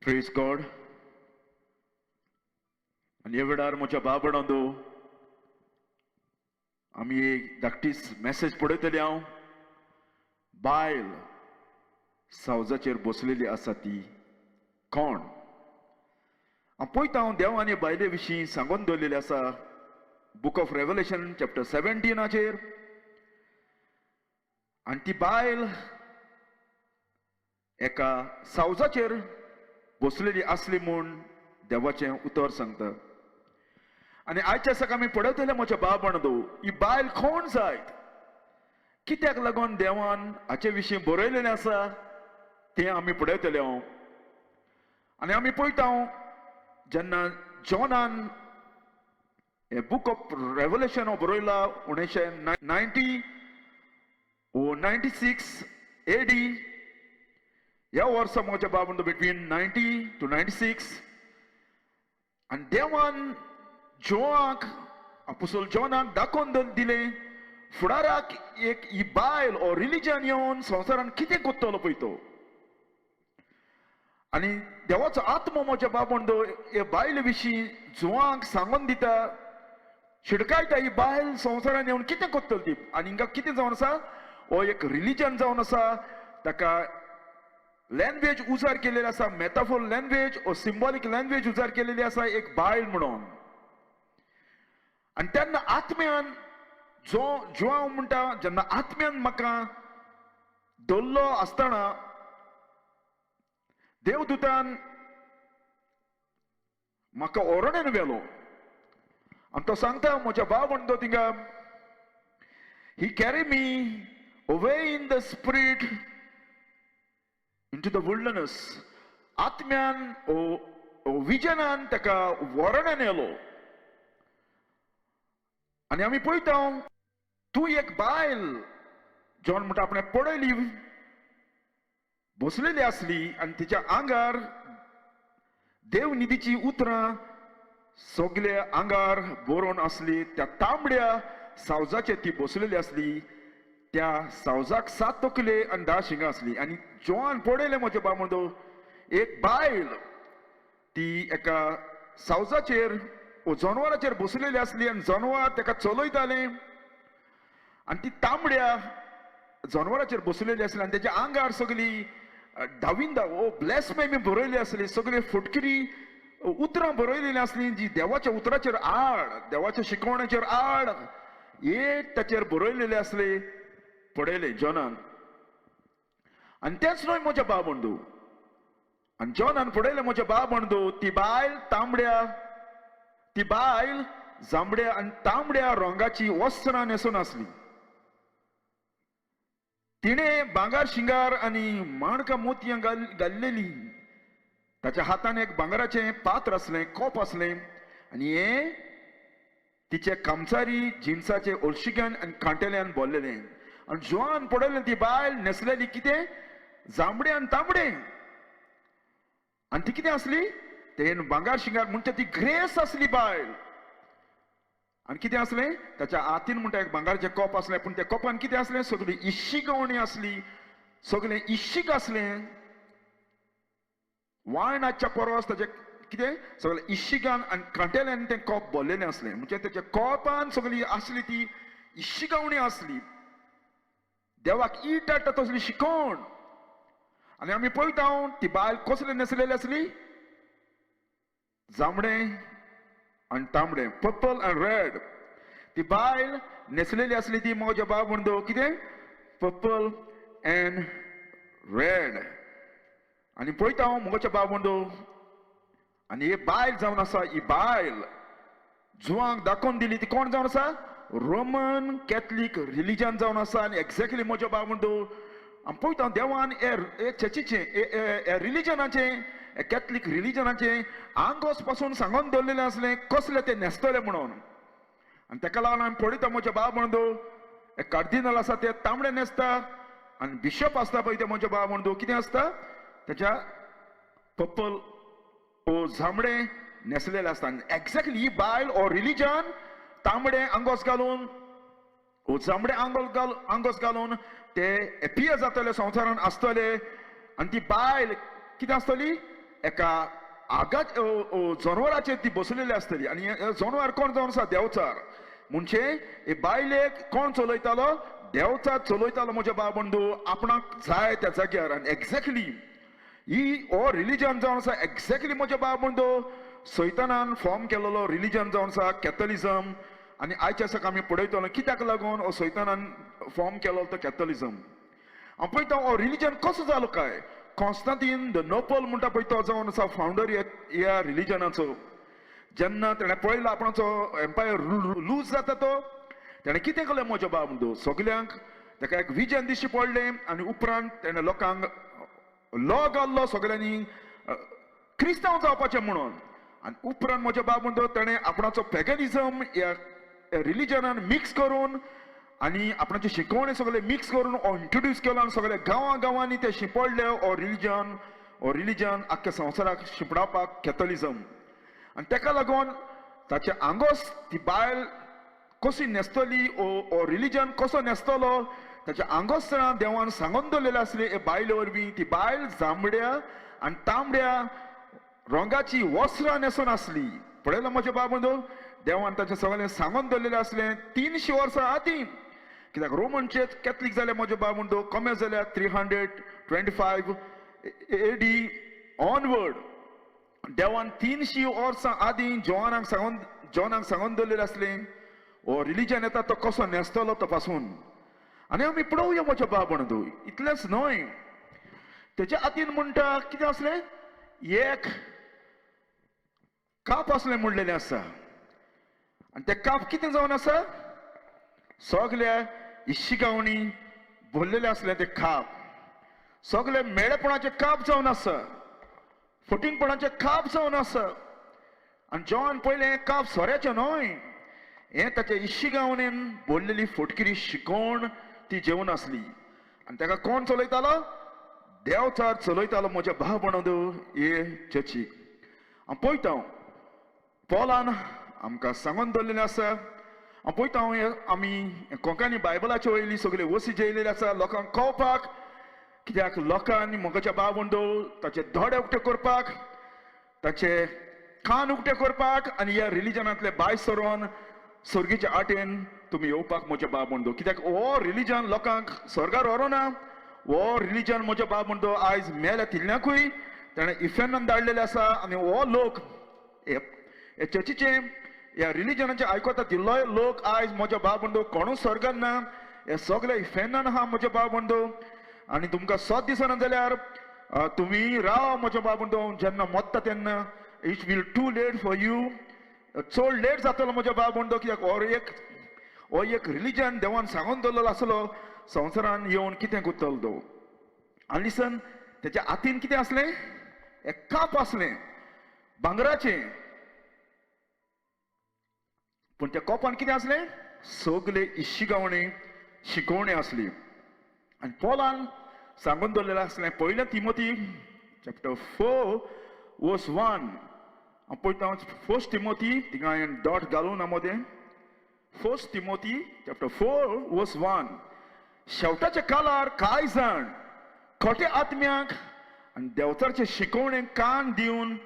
Praise God. आणि ह्या वेळार म्हज्या बाबणांदो आमी एक धाकटीच मॅसेज पळयतले हांव. बायल सावजाचेर बसलेली आसा ती कोण? हांव पळयता हांव देवान बायले विशीं सांगून दवरलेले आसा बुक ऑफ रेवलेशन चॅप्टर 17 आनी ती बायल एका सावजाचेर बसलेली असली म्हूण देवाचें उतर सांगता. आनी आयच्या सकाळ आमी पळयतले म्हज्या बाबणदो ही बायल कोण जायत, कित्याक लागून देवान हाचे विशीं बरयलेलें आसा तें आमी पळयतले हांव. आनी आमी पळयता जेन्ना जॉनान हे बूक ऑफ रेवलेशन बरयला 1990 or 96 AD ह्या वर्सा म्हज्या बाबंदो बिटवीन 90 to 96 आनी देवान जोआक अपोस्टल जॉनाक दाखोवन दिलें फुडाराक एक ही बायल ओ रिलीजन येवन संवसारान कितें कोत्तलो पळय तो. आनी देवाचो आत्मो म्हज्या बाबंदो हे बायले विशीं जोआक सांगून दिता, शिडकायता ही बायल संवसारान येवन कितें कोत्तली ती. आनी हिंगा कितें जावन आसा, हो एक रिलीजन जावन आसा, ताका लँग्वेज उजार केलेली आसा, मेटाफोर लँग्वेज ओ सिंबॉलिक लँग्वेज उजार केलेली आसा एक बायल म्हणून. आनी तेन्ना आत्म्यान जो हांव म्हणटा, जेन्ना आत्म्यान म्हाका दवरलो आसतना देवदूतान म्हाका ओरडेन व्हेलो आनी तो सांगता म्हज्या भावंडो थिंगा, he carry me away in the spirit into the wilderness. आत्म्यान ओ विजनान ताका वरणान येलो. आनी आमी पळयता तूं एक बायल जॉन म्हणटा आपणे पळयली बसलेली आसली आनी तिच्या आंगार देवनिधीची उतरां सगळे आंगार बरोवन आसली. त्या तांबड्या सावजाचेर ती बसलेली आसली. त्या सावजाक 7 तकले आनी 10 शिंगां आसली. आनी जोआन पळयलें म्हज्या बाबंदो एक बायल ती एका सावजाचेर ओ जनवराचेर बसलेली आसली आनी जनवार ताका चलयतालें आनी ती तांबड्या जनवराचेर बसलेली आसली आनी तेच्या आंगार सगळी धाविंदा ओ ब्लॅस्मेमी बरयली आसली, सगळी फुटकिरी उतरां बरयलेलीं आसलीं जी देवाच्या उतराचेर आड, देवाच्या शिकवण्याचेर आड हे ताचेर बरयलेले आसले पळयले जॉनान. आनी तेंच न्हय म्हज्या बाबंडो, आनी जॉनान पळयलें म्हज्या बाबंडो ती बायल तांबड्या, ती बायल जांबड्या आनी तांबड्या रंगाची वस्त्रां न्हेसून आसली. तिणें भांगार शिंगार आनी माणकां मोतयां घाल्लेली. ताच्या हातान एक भांगराचें पात्र आसलें, कोप आसलें आनी हें तिचे कामचारी जिन्साचे ओळशिक्यान आनी कांटेल्यान भरलेलें. आनी जोआन पळयलें ती बायल न्हेसलेली कितें जांबडें आनी तांबडें. आनी ती कितें आसली, तेन भांगार शिंगार म्हणटा ती ग्रेस आसली बायल. आनी कितें आसलें ताच्या हातीन म्हणटा एक भांगाराचें कोप आसलें, पूण त्या कोपान कितें आसलें, सगळी इश्शी गवणी आसली, सगळें इश्शीक आसलें. वाळनाच्या परस ताचें कितें सगळें इश्शिकान आनी कांटेल्यान तें कोप भरलेलें आसलें. म्हणजे तेच्या कोपान सगळी आसली ती इश्शी गावणी आसली. देवाक ईट हाडटा तसली शिकवण. आनी आमी पळयता ती बायल कसली न्हेसलेली आसली, जांबडें आनी तांबडें, पर्पल आनी रेड. ती बायल न्हेसलेली आसली ती म्हज्या बाबंडो कितें पर्पल एंड रेड. आनी पळयता म्हज्या बाबंडो आनी ही बायल जावन आसा, ही बायल जुवांक दाखोवन दिली ती कोण जावन आसा, रोमन कॅथलीक रिलीजन जावन आसा. आनी एक्झॅक्टली म्हज्या बाबंडो आमी पळयता देवान हे चर्चीचें हे रिलीजनाचें, कॅथलीक रिलीजनाचें आंगोस पासून सांगून दवरलेलें आसलें कसलें तें न्हेसतलें म्हणून. आनी ताका लागून आमी पळयता म्हज्या बाबंडो हे कार्दिनल आसा ते तांबडे न्हेसता आनी बिशप आसता पळय ते म्हज्या बाबंडो कितें आसता, ताच्या पर्पल ओ जांबडें न्हेसलेलें आसता. एक्झॅक्टली ही बायल ओ रिलीजन तांबडे आंगोस घालून ओ जांबडे आंगोस घालून ते एपियर जातले संवसारान आसतले. आनी ती बायल कितें आसतली, एका आगाच जनावराचेर ती बसलेली आसतली आनी हे जनवार कोण जावन आसा देंवचार म्हणजे हे बायलेक कोण चलयतालो देंवचार चलयतालो म्हज्या बाबंदू आपणाक जाय त्या जाग्यार आनी एक्झॅक्टली ही हो रिलीजन जावन आसा एक्झॅक्टली म्हज्या बाबंदू सैतानान फॉर्म केलेलो रिलीजन जावन आसा कॅथलिझम आनी आयच्या दिसाक आमी पळयतलो कित्याक लागून हो सैतानान फॉर्म केलो तो कॅथलिझम हांव पळयता हो रिलीजन कसो जालो काय कॉन्स्टंटीन द नोपल म्हणटा पळय तो जावन आसा फावंडर ह्या रिलीजनाचो जेन्ना ताणें पळयलो आपणाचो एम्पायर लूज जाता तो ताणें कितें केलें म्हज्या बाबंदू सगल्यांक ताका एक विजन दिश्टी पडलें आनी उपरांत ताणें लोकांक लॉ घाल्लो सगल्यांनी क्रिस्तांव जावपाचें म्हणून आनी उपरांत म्हज्या बाबंदू ताणें आपणाचो पॅगनिझम ह्या रिलीजनान मिक्स करून आनी आपणाचे शिकवणे सगळे मिक्स करून हो इंट्रोड्यूस केलो आनी सगळे गांवांनी ते शिंपडले हो रिलीजन आख्ख्या संवसाराक शिंपडावपाक कॅथलिझम आनी ताका लागून ताचे आंगोस ती बायल कशी न्हेसतली हो रिलीजन कसो न्हेसतलो ताच्या आंगोसतणां देवान सांगून दवरलेले आसले हे बायले वरवीं ती बायल जांबड्या आनी तांबड्या रंगाची वस्त्रां न्हेसून आसली पळयलो म्हज्या बाबंदू देवान ताचें सगळें सांगून दवरलेलें आसलें 300 वर्सां आदीं कित्याक रोमन चर्च कॅथलीक जाले म्हजे बाबंदू कमी जाल्यार 325 AD ऑनवर्ड देवान 300 वर्सां आदीं जॉनाक सांगून दवरलेलें आसलें हो रिलीजन येता तो कसो न्हेसतलो तो पासून आनी आमी पळोवया म्हज्या बाबंदू इतलेंच न्हय तेच्या हातीन म्हणटा कितें आसलें एक काप आसलें म्हणलेलें आसा आनी तें काप कितें जावन आसा सगल्या इश्शिगावणी भरलेले आसले ते काप सगळे मेळेपणाचे काप जावन आसा फटिंगपणाचे काप जावन आसा आनी जॉन पयलें काप सोऱ्याचें न्हय हें ताचे इश्शिगावणेन भरलेली फटकिरी शिकोवण ती जेवण आसली आनी ताका कोण चलयतालो देवचार चलयतालो म्हज्या भावबंदू हे चर्चीक हांव पळयता पॉलान आमकां सांगून दवरलेलें आसा हांव पळयता आमी कोंकणी बायबलाचे वयली सगळे वसी जेयलेले आसा लोकांक कळपाक कित्याक लोकांनी म्हज्या बाबंदू ताचे दोळे उक्ते करपाक ताचे कान उक्ते करपाक आनी ह्या रिलीजनांतले भायर सरोन सर्गीच्या आटेन तुमी येवपाक म्हज्या बाबंदू कित्याक हो रिलीजन लोकांक स्वर्गार व्हरोना हो रिलीजन म्हज्या बाबंदू आयज मेल्या तिल्ल्याकूय ताणें इफेनान धाडलेले आसा आनी हो लोक हे चर्चीचे ह्या रिलीजनाचे आयकोता तिल्लो लोक आयज म्हज्या बाबंदू कोणूच स्वर्गान ना हे सगळे इफेनान आहा म्हज्या बाबंदू आनी तुमकां सोद दिसना जाल्यार तुमी राव म्हज्या बाबंदू जेन्ना मोत्ता तेन्ना it will too late for you चड लेट जातलो म्हज्या बाबंदू कित्याक हो एक रिलीजन देवान सांगून दवरलेलो आसलो संवसारान येवन कितें करतलो तो आनी लिसन तेच्या हातीन कितें आसलें एक काप आसलें भांगराचें पूण त्या कोपान कितें आसलें सगळे इश्शिगावणी शिकोवणी आसली आनी पॉलान सांगून दवरलेलें आसलें पयलें तिमोथी चॅप्टर 4 वर्स 1 हांव पळयता फर्स्ट तिमोथी थिंगा हांवें डॉट घालून मदें फर्स्ट तिमोथी चॅप्टर 4 वर्स 1 शेवटाच्या काळार कांय जाण खोटे आत्म्याक आनी देवचारचे शिकोवणेक कान दिवन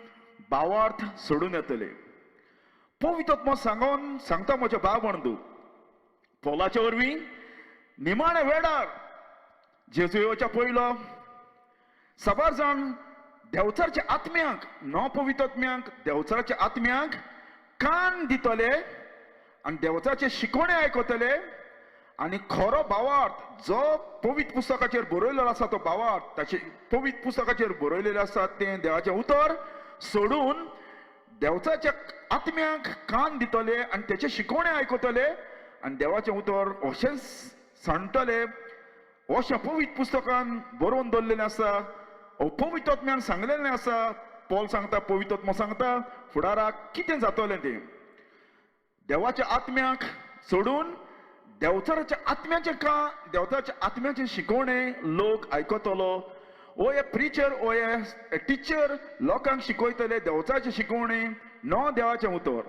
भावार्थ सोडून येतले पवित्र आत्मा सांगता म्हज्या बाबंदू पॉलाच्या वरवीं निमाणे वेळार जेजू येवच्या पयलो साबार जाण देवचारच्या आत्म्याक न पवित्र आत्म्याक देवचाराच्या आत्म्याक कान दितले आनी देवचारचे शिकोवणे आयकतले आनी खरो भावार्थ जो पवित्र पुस्तकाचेर बरयलेलो आसा तो भावार्थ ताचे पवित्र पुस्तकाचेर बरयलेलें आसा तें देवाचें उतर सोडून देवचारच्या आत्म्याक कान दितले आनी तेचे शिकोवणे आयकतले आनी देवाचें उतर अशें सांगतले अशें पवित्र पुस्तकान बरोवन दवरलेलें आसा पवित्र आत्म्यान सांगलेलें आसा पॉल सांगता पवित्र आत्मा सांगता फुडाराक कितें जातलें तें देवाच्या आत्म्याक सोडून देवचाराच्या आत्म्याचे शिकोवणे लोक आयकतलो ओ हे प्रिचर ओ हे टिचर लोकांक शिकयतले देवचाराचे शिकोवणे न देवाचें उतर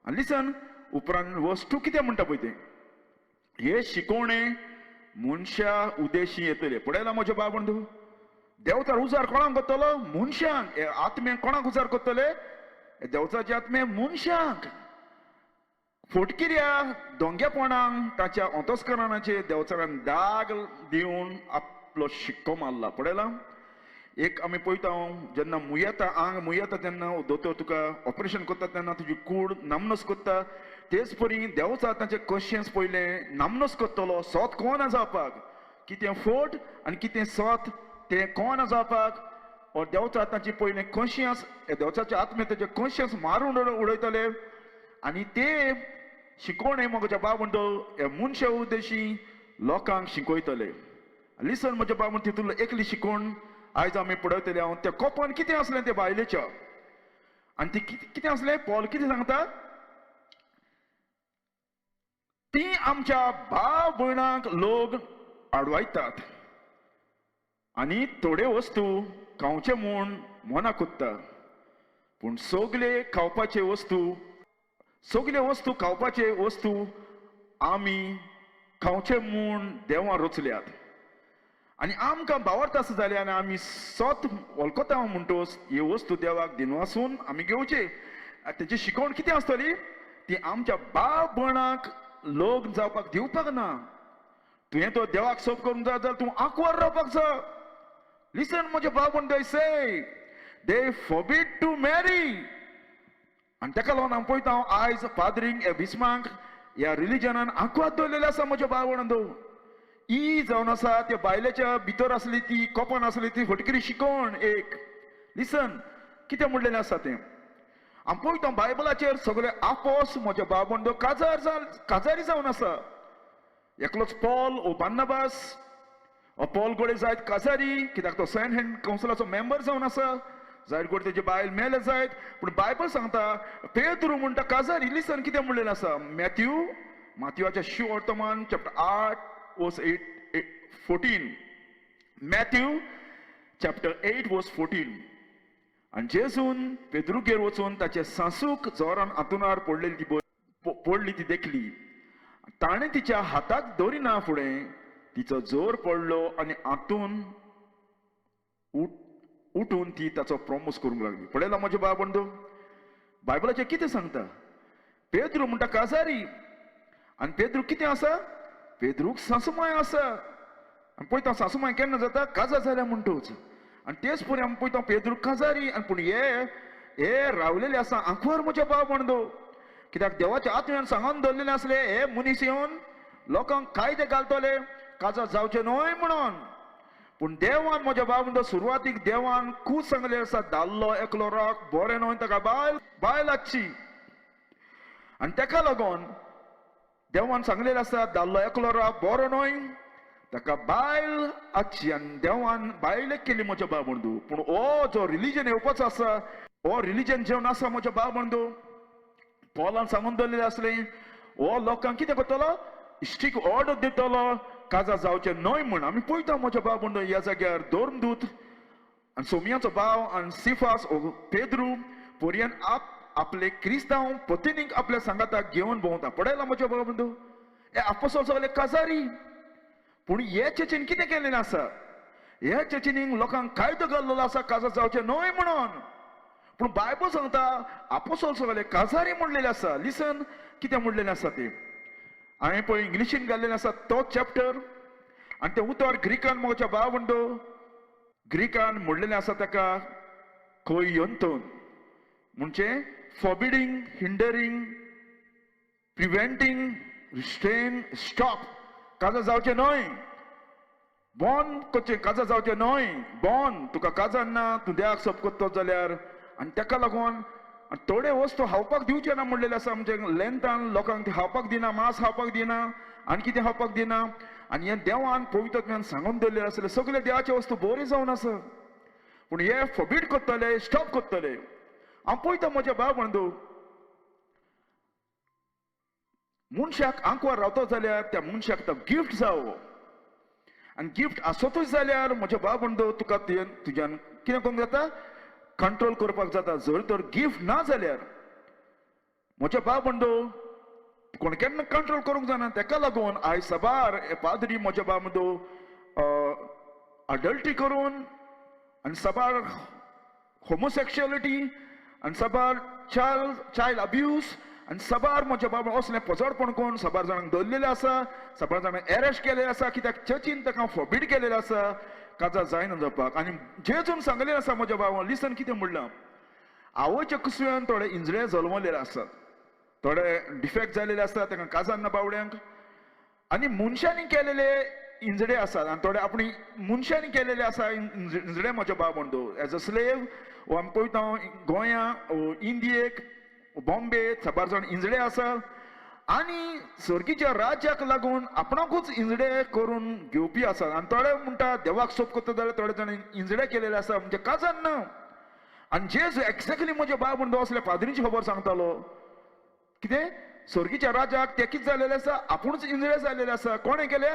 आनी लिसन उपरांत वर्स 2 कितें म्हणटा पळय तें हे शिकोवणे मनशा उदेशी येतले पळयला म्हज्या बाबंदू देवचा उजार कोणाक करतलो? मनशांक. आत्म्यांक कोणाक उजार करतले? देवचाचे आत्मे मनशांक. फोटकिऱ्या दोंग्यापणांक ताच्या अंतस्करणाचे देवचारान दाग दिवन आपलो शिक्को मारला. पळयला? एक आमी पळयता जेन्ना मुयेता आंग मुयेता तेन्ना दोतोर तुका ऑपरेशन करता तेन्ना तुजी कूड नामनस करता. तेच परी देवचा ताचें कॉन्शियन्स पयलें नामनस करतलो सोत कोना जावपाक. कितें फोट आनी कितें सोत तें कोना जावपाक. और देवचा ताची पयलें कॉन्शियन्स देवचाचे आत्मे ताचे कॉन्शियन्स मारून उडयतले आनी ते शिकोवणे म्हज्या बाबंडो हे मनशा उद्देशी लोकांक शिकयतले. लिसन म्हज्या बाबंड तितूंतलो एकली शिकोवन आयज आमी पळयतले हांव त्या कोपान कितें आसलें तें बायलेच्या आनी ती कितें आसलें पॉल कितें सांगता ती आमच्या भाव भयणांक लोक आडवायतात आनी थोड्यो वस्तू खावचे म्हूण मना कोत्ता पूण सगळे खावपाचे वस्तू खावपाचे वस्तू आमी खावचे म्हूण देवान रचल्यात. आनी आमकां बावरता आसा जाल्यार आमी सोत वळखता म्हणटोच हे वस्तू देवाक दिनवासून आमी घेवचे. तेची शिकवण कितें आसतली ती आमच्या भाव भयणांक लोक जावपाक दिवपाक ना. तुवें तो देवाक सोप करूंक जाय जाल्यार तूं आंकवार रावपाक जाय. लिसन म्हजे भाव भयण दे से दे फॉरबीड टू मॅरी. आनी ताका लागून हांव पळयता आयज फादरींग हे भिस्मांक ह्या रिलिजनान आंकवार दवरलेले आसा म्हज्या भाव भयणांदो. ही जावन आसा त्या बायलेच्या भितर आसली ती कोपान आसली ती फटकिरी शिकोवण एक. लिसन कितें म्हणलेलें आसा तें हांव पळयता बायबलाचेर सगळे आपोस म्हज्या भाव भयण काजारी जावन आसा. एकलोच पॉल ओ बार्नाबास पॉल गोडे जायत काजारी कित्याक तो सेंट हँड कावन्सिलाचो मेंबर जावन आसा. जायत गोडे तेजे बायल मेले जायत पूण बायबल सांगता पेद्रू म्हणटा काजारी. लिसन कितें म्हणलेलें आसा माथ्यूवाच्या शुवर्तमान chapter 8 verse 14. Matthew chapter 8 verse 14. आनी जेजून पेद्रूगेर वचून ताचे सासूक जोरान आंतुणार पडली ती देखली. ताणें तिच्या हाताक दवरिना फुडें तिचो जोर पडलो आनी आंतून उठून ती ताचो प्रॉमिस करूंक लागली. पळयला म्हजे भाव बंधू बायबलाचेर कितें सांगता पेद्रू म्हणटा काजारी आनी पेद्रू कितें आसा पेद्रूक सासूमाय आसा. आनी पळयता सासूमाय केन्ना जाता काजार जाल्या म्हणटोच आनी तेच परी आमी पळयता पेद्रूक काजारी आनी पूण हे रावलेले आसा आंखवार म्हज्या भाव बंधू. कित्याक देवाच्या आत्म्यान सांगून दवरलेले आसले हे मनीस येवन लोकांक कायदे घालतले काजार जावचे न्हय म्हणून. पूण देवान म्हज्या भाव बंधू सुरवातीक देवान खूब सांगले आसा दाल्लो एकलो राख बरें न्हय ताका बायल हाडची. आनी ताका लागून देवान सांगलेलें आसा दाल्लो एकलो राख बरो न्हय ताका बायल हाडची. आनी देवान बायलेक केली म्हज्या भाव बंधू. पूण हो जो रिलीजन येवपाचो आसा हो रिलीजन जेवन आसा म्हज्या भाव बंधू पॉलान सांगून दवरलेलें आसलें हो लोकांक कितें करतलो स्ट्रिक्ट ऑर्डर दितलो काजार जावचे न्हय म्हण. आमी पळयता म्हज्या भाव बंधू ह्या जाग्यार दोर्मदूत आनी सोमियाचो भाव आनी सिफास पेद्रू पोरयान आपले क्रिस्तांव पत्नीक आपल्या सांगाताक घेवन भोंवता. पळयला म्हज्या भाव बंधू हे आपोसोल सगळे काजारी. पूण हे चर्चीन कितें केलेलें आसा ह्या चर्चीनीक लोकांक कायदो घाल्लेलो आसा काजार जावचे न्हय म्हणून. पूण बायबल सांगता आपोसोल सगळे काजारी म्हणलेले आसा. लिसन कितें म्हणलेलें आसा तें हांवें पळय इंग्लिशीन घाल्लेलें आसा तो चॅप्टर आनी तें उतर ग्रीकान म्हज्या भाव बंधू ग्रीकान म्हणलेलें आसा ताका कोयंतोन म्हणजे फॉरबिडिंग हिंडरिंग प्रिव्हेंटींग रिस्ट्रेन स्टॉप काजार जावचे न्हय बॉन करचें काजार जावचें न्हय बॉन तुका काजार ना तूं देवाक सोप करतो जाल्यार. आनी ताका लागून थोडे वस्तू खावपाक दिवचे ना म्हणलेले आसा. म्हणजे लेंथान लोकांक ते खावपाक दिना मांस खावपाक दिना आनी कितें खावपाक दिना. आनी हे देवान पवित्रत्म्यान सांगून दवरलेले आसले सगळे देवाचे वस्तू बऱ्यो जावन आसा पूण हे फॉरबीड करतले स्टॉप करतले. हांव पळयता म्हज्या भाव बंधू मनशाक आंकवार रावता जाल्यार त्या मनशाक तो गिफ्ट जावो आनी गिफ्ट आसतूच जाल्यार म्हज्या भाव बंधू तुका तुज्यान कितें करूंक जाता कंट्रोल करपाक जाता. जर तर गिफ्ट ना जाल्यार म्हज्या भाव बंधू कोण केन्ना कंट्रोल करूंक जायना. ताका लागून आयज सबार पाद्री म्हज्या भाव बंधू अडल्ट्री करून आनी साबार होमोसेक्शुअलिटी आनी साबार चायल्ड अब्यूज आनी साबार म्हज्या बाबा असलें पचडपण करून साबार जाणांक दवरलेलें आसा, साबार जाणांक एरेस्ट केलेलें आसा, कित्याक चर्चीन ताका फॉरबीड केलेलें आसा काजार जायना जावपाक. आनी जेजून सांगलेलें आसा म्हज्या बाबान, लिसन कितें म्हणलां, आवयच्या कुसव्यान थोडे इंजळे जल्मलेले आसात, थोडे डिफेक्ट जालेले आसता ताका काजार ना बावड्यांक, आनी मनशांनी केलेले इंजडे आसात आनी थोडे आपणी मनशांनी केलेले आसा इंजडे म्हज्या बाबंदो एज अ स्लेव वो आमी पळयता गोंया इंडियेक बॉम्बे साबार जाण इंजडे आसा आनी सर्गीच्या राज्याक लागून आपणाकूच इंजडे करून घेवपी आसात. आनी थोडे म्हणटा देवाक सोप करता जाल्यार थोडे जाण इंजडे केलेले आसा म्हणजे काजार ना. आनी जेजू एक्झॅक्टली म्हज्या बाबंदो असले पाद्रीची खबर सांगतालो कितें सर्गीच्या राज्याक ते कितें जालेले आसा, आपुणूच इंजडे जालेले आसा. कोणें केले?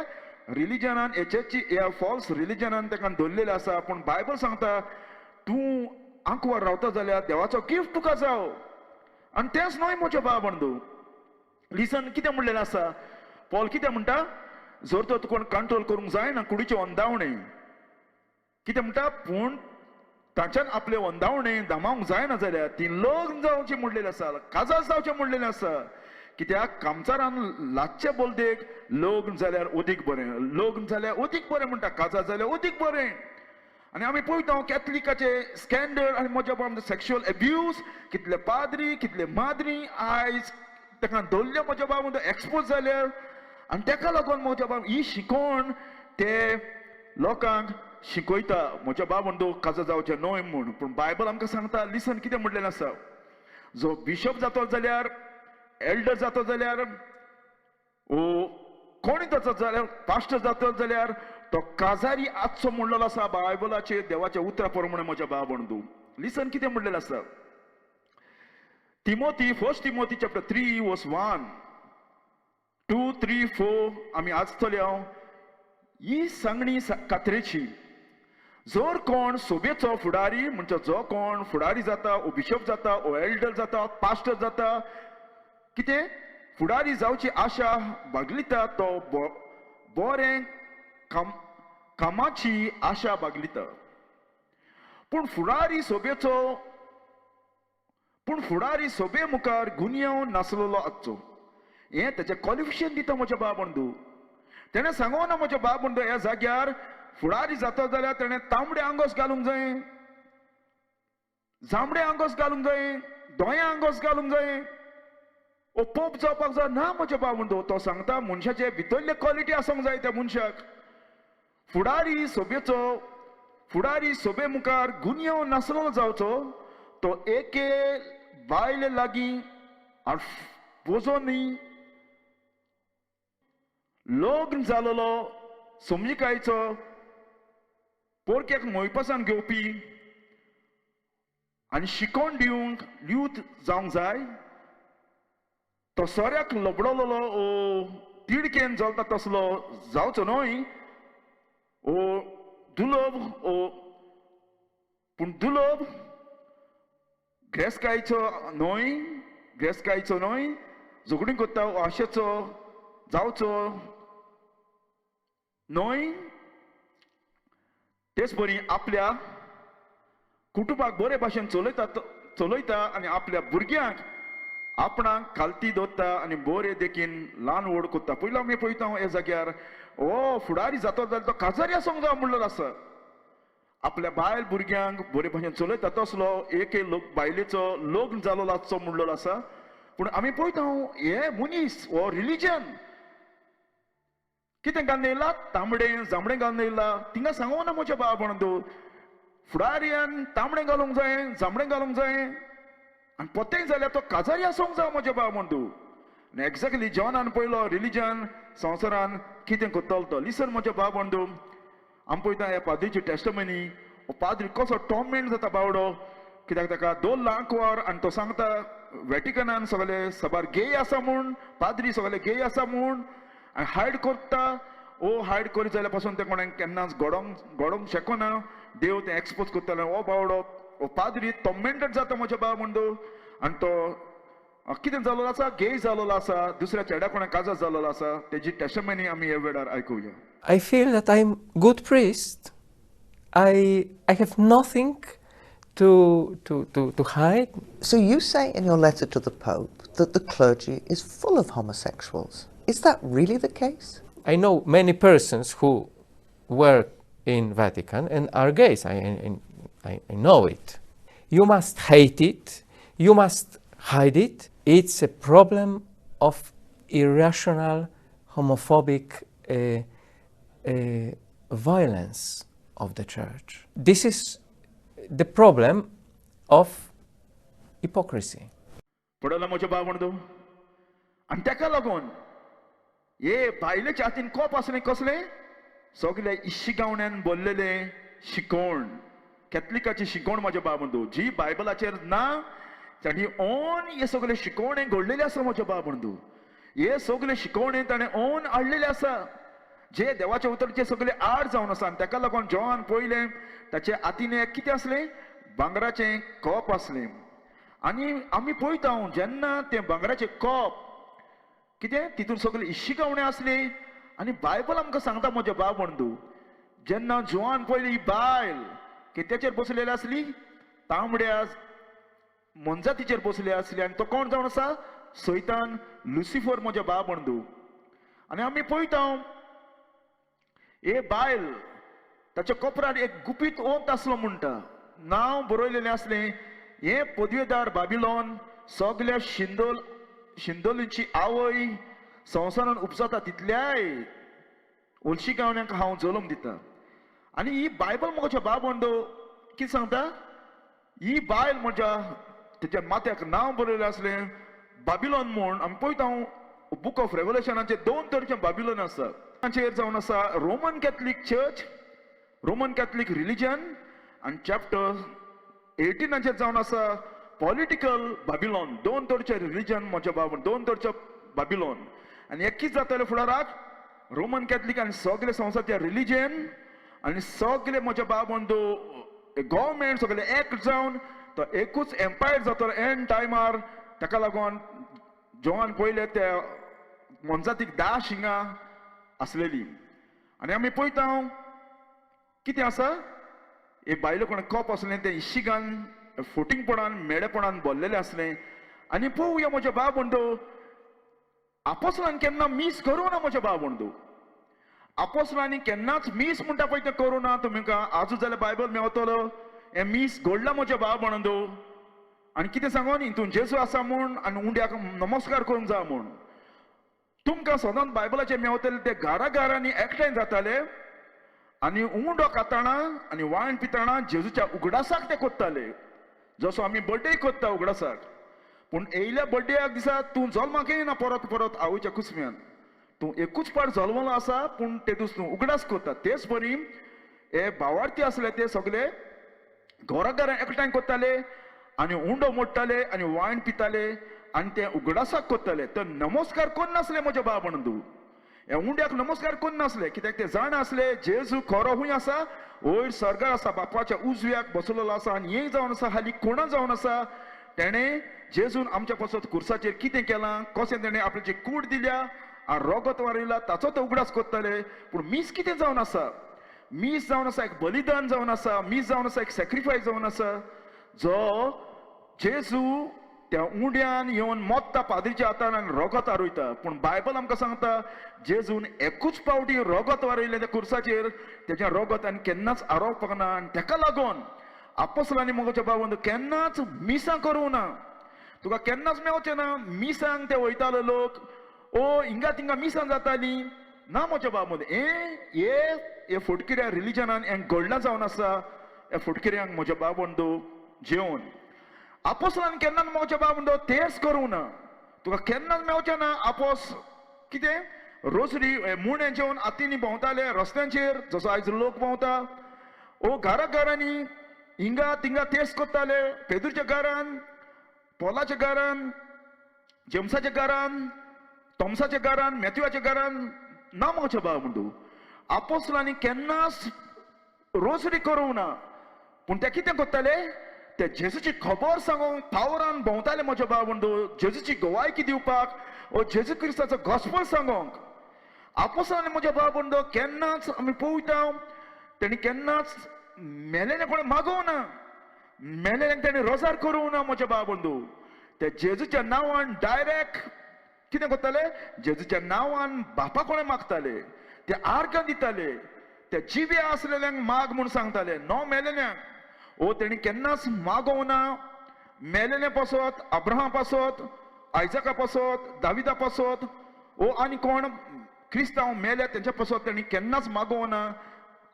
रिलिजनान ह्या फॉल्स रिलिजनान ताका दवरलेले आसा. पूण बायबल सांगता तूं आंकवार रावता जाल्यार देवाचो गिफ्ट तुका जाव. आनी तेंच न्हय म्हज्या बाबंदो, लिसन कितें म्हणलेलें आसा, पॉल कितें म्हणटा, जर तर तुका कंट्रोल करूंक जायना कुडीचे वंदावणे कितें म्हणटा, पूण ताच्यान आपले वंदावणे दामावंक जायना जाल्यार ती लग्न जावचें म्हणलेलें आसा, काजार जावचें म्हणलेलें आसा. कित्याक कामचारान लाच्चे बोलदेक लग्न जाल्यार अदीक बरें, लग्न जाल्यार अदीक बरें म्हणटा, काजार जाल्यार अदीक बरें. आनी आमी पळयता कॅथलिकाचे स्कॅन्डल आनी म्हज्या बाबा सेक्शुअल एब्यूज, कितले पाद्री कितले माद्री आयज ताका दवरले म्हज्या बाबा एक्सपोज जाल्यार. आनी ताका लागून म्हज्या बाबा ही शिकोवण ते लोकांक शिकयता म्हज्या बाबंदो काजार जावचें न्हय म्हूण. पूण बायबल आमकां सांगता, लिसन कितें म्हणलेलें आसा, जो बिशप जातो जाल्यार एल्डर जातो जाल्यार कोणी जाता जाल्यार पास्टर जातो जाल्यार तो काजारी आजचो म्हणलेलो आसा बायबलाचे देवाच्या उतरा प्रमाणे म्हज्या बाबंदो. लिसन कितें म्हणलेलें आसा, तिमोथी फर्स्ट तिमोथी चॅप्टर 3 वर्स 1 2 3 4 आमी आजतले हांव ही सांगणी कात्रेची. जर कोण सोबेचो फुडारी म्हणजे जो कोण फुडारी जाता ओ बिशप जाता ओ एल्डर जाता पास्टर जाता, कितें फुडारी जावची आशा बागलिता तो बरें कामाची आशा बागलिता. पूण फुडारी सोबे मुखार गुन्यांव नासलेलो आसचो, हें तेचें क्वॉलिफिकेशन दिता म्हज्या बाबंदो. तेणें सांगो ना म्हज्या बाबंदो ह्या जाग्यार फुडारी जाता जाल्यार तेणें तांबडे आंगोस घालूंक जाय, जांबडे आंगोस घालूंक जाय, दोया आंगोस घालूंक जाय, ओ पोप जावपाक जाय ना म्हज्या बाबंदो. तो सांगता मनशाचे भितरले क्वॉलिटी आसूंक जाय त्या मनशाक. फुडारी सोबे मुखार गुन्यांव नासलो जावचो, तो एके बायल लागीं बोजोनी लग्न जालोलो समजिकायेचो पोरक्याक मोयपासान घेवपी आनी शिकोवन दिवंक जावंक जाय. तो सोऱ्याक लबडलोलो ओ तिडकेन जळटा तसलो जावचो न्हय. ओ दुलोब पूण दुलोब ग्रेस्कायचो न्हय, झगडीं कोत्ता आशेचो जावचो न्हय. तेच बरी आपल्या कुटुंबाक बरे भाशेन चलयता आनी आपल्या भुरग्यांक आपणाक खालती दवरता आनी बरे देखीन ल्हान व्हड कोत्ता. पयलो आमी पळयता ह्या जाग्यार फुडारी जातो जाल्यार तो काजारी आसूंक जाय म्हणलेलो आसा. आपल्या बायल भुरग्यांक बरे भाशेन चलयता तसलो एके बायलेचो लग्न जालोलो आसचो म्हणलेलो आसा. पूण आमी पळयता हे मनीस हो रिलिजन कितें घालून येयला, तांबडें जांबडें घालून येयला. तिंगा सांगो ना म्हज्या बाबंदो फुडाऱ्यान तांबडें घालूंक जाय, जांबडें घालूंक जाय आनी पोतें जाल्यार तो काजारी आसूंक जाय म्हज्या बाबंदो. आनी एक्झॅक्टली जॉनान पयलो रिलिजन संवसारान कितें कोत्तलो तो. लिसन म्हज्या बाबंदो, आमी पळयता ह्या पाद्रीची टेस्टमनी, हो पाद्री कसो टॉर्मेंट जाता बावडो, कित्याक ताका 2 लाख वर आनी तो सांगता वॅटिकनान सगळे साबार गेय आसा म्हूण, पाद्री सगळे गेय आसा म्हूण आनी हायड करता. हायड करीत जाल्यार पासून ते कोणाक केन्नाच घडोवंक शकना. देव तें एक्सपोज करताले. हो बावडो हो पाद्री टॉर्मेंटेड जाता म्हज्या बाबंदो आनी तो कितें जालोलो आसा, गेय जालोलो आसा, दुसऱ्या चेड्या कोणाक काजार जालोलो आसा. तेजी टेस्टमनी आमी ह्या वेळार आयकुया. I feel that I'm good priest I have nothing to hide. So you say in your letter to the Pope that the clergy is full of homosexuals. Is that really the case? I know many persons who work in Vatican and are gays. I know it. You must hate it. You must hide it. It's a problem of irrational, homophobic violence of the church. This is the problem of hypocrisy. पडला म्हज्या भावंडो आनी ताका लागून हे भायलेच्या हातीन कोप आसलें कसलें सगळे इश्शी गावण्यान बोललेले शिकोवण कॅथलिकाची शिकोवण म्हज्या भावंडो जी बायबलाचेर ना ताणी ओन हे सगळे शिकोवणे घडलेले आसा म्हज्या भावंडो हे सगळे शिकोवणे ताणें ओन हाडलेले आसा जे देवाच्या उतरचे सगळे आड जावन आसा आनी ताका लागून जोवान पयलें ताचे हातीन एक कितें आसलें भांगराचें कोप आसलें आनी आमी पळयता जेन्ना तें भांगराचें कोप कितें तितून सगळे इश्शी गावणे आसले आनी बायबल आमकां सांगता म्हज्या भाव बंधू जेन्ना जुवान पयली ही बायल कित्याचेर बसलेली आसली तांबड्या मोनजातीचेर बसली आसली आनी तो कोण जावन आसा सैतान लुसिफर म्हज्या भाव बंधू आनी आमी पळयता हे बायल ताच्या कोपरार एक गुपीत ओंत आसलो म्हणटा नांव बरयलेलें आसलें हे पदवेदार बाबिलोन सगळ्या शिंदोलीची आवय संवसारान उपजाता तितल्याय ओलशी गावण्यांक हांव जल्म दिता आनी ही बायबल म्हज्या भावंडो कितें सांगता ही बायल म्हज्या तेच्या माथ्याक नांव बरयलें आसलें बाबिलोन म्हूण आमी पळयता बुक ऑफ रेवलेशनाचे 2 तरेचे बाबिलोन आसा ताचेर जावन आसा Roman Catholic church Roman Catholic religion आनी चॅप्टर 18 जावन आसा पॉलिटिकल बाबिलोन 2 तरेचे रिलिजन म्हज्या भावन 2 तरेचे बाबिलोन आनी एक कितें जातालें फुडाराक रोमन कॅथलीक आनी सगळे संवसारचे रिलिजन आनी सगळे म्हज्या भावंडो गव्हर्मेंट सगळे एक जावन तो एकूच एम्पायर जातलो एंड टायमार ताका लागून जोवान पयले ते मोनजातीक 10 शिंगां आसलेली आनी आमी पळयता कितें आसा हे बायलो कोण कोप आसलें तें इश्शिगान फोटिंगपणान मेडेपणान बोल्लेलें आसलें आनी पळोवया म्हज्या भावंडो आपोसलान केन्ना मीस करूं ना म्हज्या भावंडो आपोसलांनी केन्नाच मीस म्हणटा पळय तें करूं ना तुमकां आजू जाल्यार बायबल मेवतलो हें मीस घडला म्हज्या भावंडो आनी कितें सांगोन हितून जेजू आसा म्हूण आनी उंड्याक नमस्कार करूंक जाय म्हूण तुमकां सदांच बायबलाचें मेवतले ते घरांनी एकठांय जाताले आनी उंडो खाताना आनी वायन पिताना जेजूच्या उगडासाक ते कोत्ताले जसो आमी बर्थडे कोत्ता उगडासाक पूण येयल्या बर्थडेक दिसा तूं जल्माक येयना परत परत आवयच्या कुसम्यान तूं एकूच पाट जल्मलो आसा पूण ते दीस तूं उगडास कोत्ता तेच बरी हे भावार्थी आसले ते सगळे घरां एकठांय कोत्ताले आनी उंडो मोडटाले आनी वायन पिताले आनी ते उगडासाक कोत्ताले तर नमस्कार कोण नासले म्हज्या भावंडू हे उंड्याक नमस्कार कोण नासले कित्याक ते जाण आसले जेजू खरो खूंय आसा वयर सर्गार आसा बापाच्या उजव्याक बसलेलो आसा आनी हें जावन आसा हालीं कोणा जावन आसा तेणें जेजून आमच्या पासत कुर्साचेर कितें केलां कशें तेणें आपल्याची कूड दिल्या आनी रोगत वारयला ताचो तो उगडास कोत्ताले पूण मीस कितें जावन आसा मीस जावन आसा एक बलिदान जावन आसा मीस जावन आसा एक सॅक्रिफायस जावन आसा जो जेजू त्या उंड्यान येवन मोत्ता पाद्रीच्या हातान आनी रोगत आरोयता पूण बायबल आमकां सांगता जेजून एकूच पावटी रोगत वारयलें त्या कुर्साचेर तेजें रोगत आनी केन्नाच आरोवपाक ना आनी तेका लागून आपोसलांनी म्हज्या भावंड केन्नाच मिसां करूं ना तुका केन्नाच मेवचें ना मिसांक ते वयताले लोक ओ हिंगा तिंगा मिसां जातालीं ना म्हज्या भावंड हे फुटकिऱ्या रिलिजनान हें घडलां जावन आसा हे फुटकिऱ्यांक म्हज्या भावंडो जेवन आपोसलान केन्ना म्हज्या भावंडो तेच करूं ना तुका केन्नाच मेवचें ना आपोस कितें रोसरी मुणें जेवन हातींनी भोंवताले रस्त्यांचेर जसो आयज लोक भोंवता ओ घरांनी हिंगा तिंगा तेच कोत्ताले पेदूरच्या घरान पोलाच्या घरान जेम्साच्या घरान तोमसाच्या घरान मॅथ्यूच्या घरान ना म्हज्या भावंडो आपोसलांनी केन्नाच रोसरी करूं ना पूण ते कितें कोत्ताले ते जेजूची खबर सांगूंक पावरान भोंवताले म्हज्या भावंडो जेजूची गवायकी दिवपाक ओ जेजू क्रिस्ताचो गॉस्पल सांगूंक आपोसलांनी म्हज्या भावंडो केन्नाच आमी पळयता तेणी केन्नाच मेलेले कोणी मागोव ना, मेलेल्यांक ताणें रोजार करूं ना म्हजे भाव बंधू. ते जेजूच्या नांवान डायरेक्ट कितें करताले, जेजूच्या नांवान बापा कोणें मागताले, ते आर्गां दिताले, ते जिवे आसलेल्यांक माग म्हूण सांगताले, नो मेलेल्यांक. ओ तेणी केन्नाच मागोव ना. मेलेले पासत, अब्राहमा पासत, आयजाका पासत, दाविदा पासत, ओ आनी कोण क्रिस्तांव मेले तेंच्या पासत तेणी केन्नाच मागोव ना.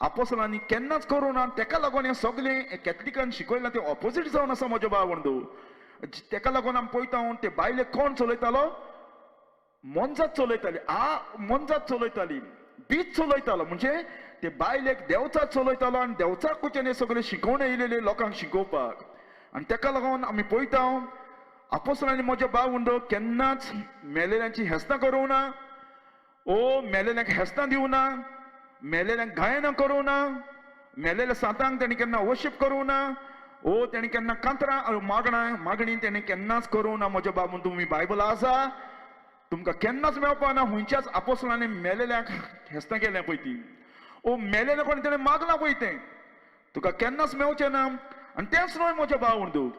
आपोस्तलांनी केन्नाच करूं ना. तेका लागून हें सगळें कॅथलिकान शिकयलां तें ऑपोजीट जावन आसा म्हज्या भाव बंधू. तेका लागून आमी पळयता ते बायले कोण चलयतालो, मोनजात चलयताली. मोनजात चलयताली, बीच चलयतालो. म्हणजे ते बायलेक देवचाच चलयतालो आनी देवचाक कुचेन हे सगळे शिकोवणे येयलेले लोकांक शिकोवपाक. आनी तेका लागून आमी पळयता आपोस्तलांनी म्हजे भाव बंधू केन्नाच मेलेल्यांची हेस्तां करूं ना. ओ मेलेल्यांक हेस्तां दिवं ना, मेलेल्यांक गायनां करूं ना, मेलेल्या सांतांक तेणी केन्ना वर्शीप करूं ना. ओ तेणी केन्ना कांतरां मागणी तेणी केन्नाच करूं ना. म्हजे भाव बंधू तुमी बायबल आसा तुमकां केन्नाच मेळपा ना. हुंयच्याच आपोस्तलांनी मेलेल्यांक हेस्तां केलें पळय ती. ओ मेलेले कोणी तेणें मागना पळय तें तुका केन्नाच मेळचें ना. आनी तेंच न्हय म्हजे भाव बंधू,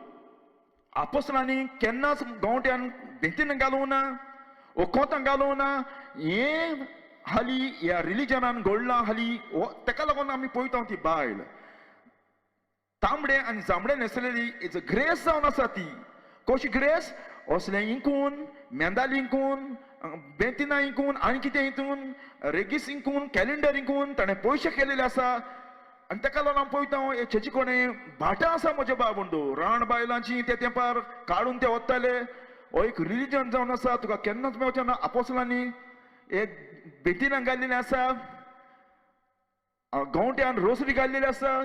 आपोस्तलांनी केन्नाच गांवट्यान भिंतीन घालूं ना, ओ कोंतां घालूं ना. हें हाली ह्या रिलिजनान घडलां हाली. तेका लागून आमी पळयता ती बायल तांबडे आनी जांबडे न्हेसलेली इट्स अ ग्रेस जावन आसा ती. कशी ग्रेस, असलें इंकून, मेंदाली इंकून, बेंतिना इंकून, आनी कितें हितून रेगीस इंकून, कॅलेंडर इंकून ताणें पयशे केलेले आसा. आनी तेका लागून हांव पळयता हेची कोणें भाटां आसा म्हजे भाव बंधू. राण बायलांची ते तेंपार काडून ते वताले. हो एक रिलिजन जावन आसा तुका केन्नाच मेळचें ना. आपोस्तलांनी एक बेतिनां घाल्लेलें आसा, गांवट्यान रोसरी घाल्लेली आसा.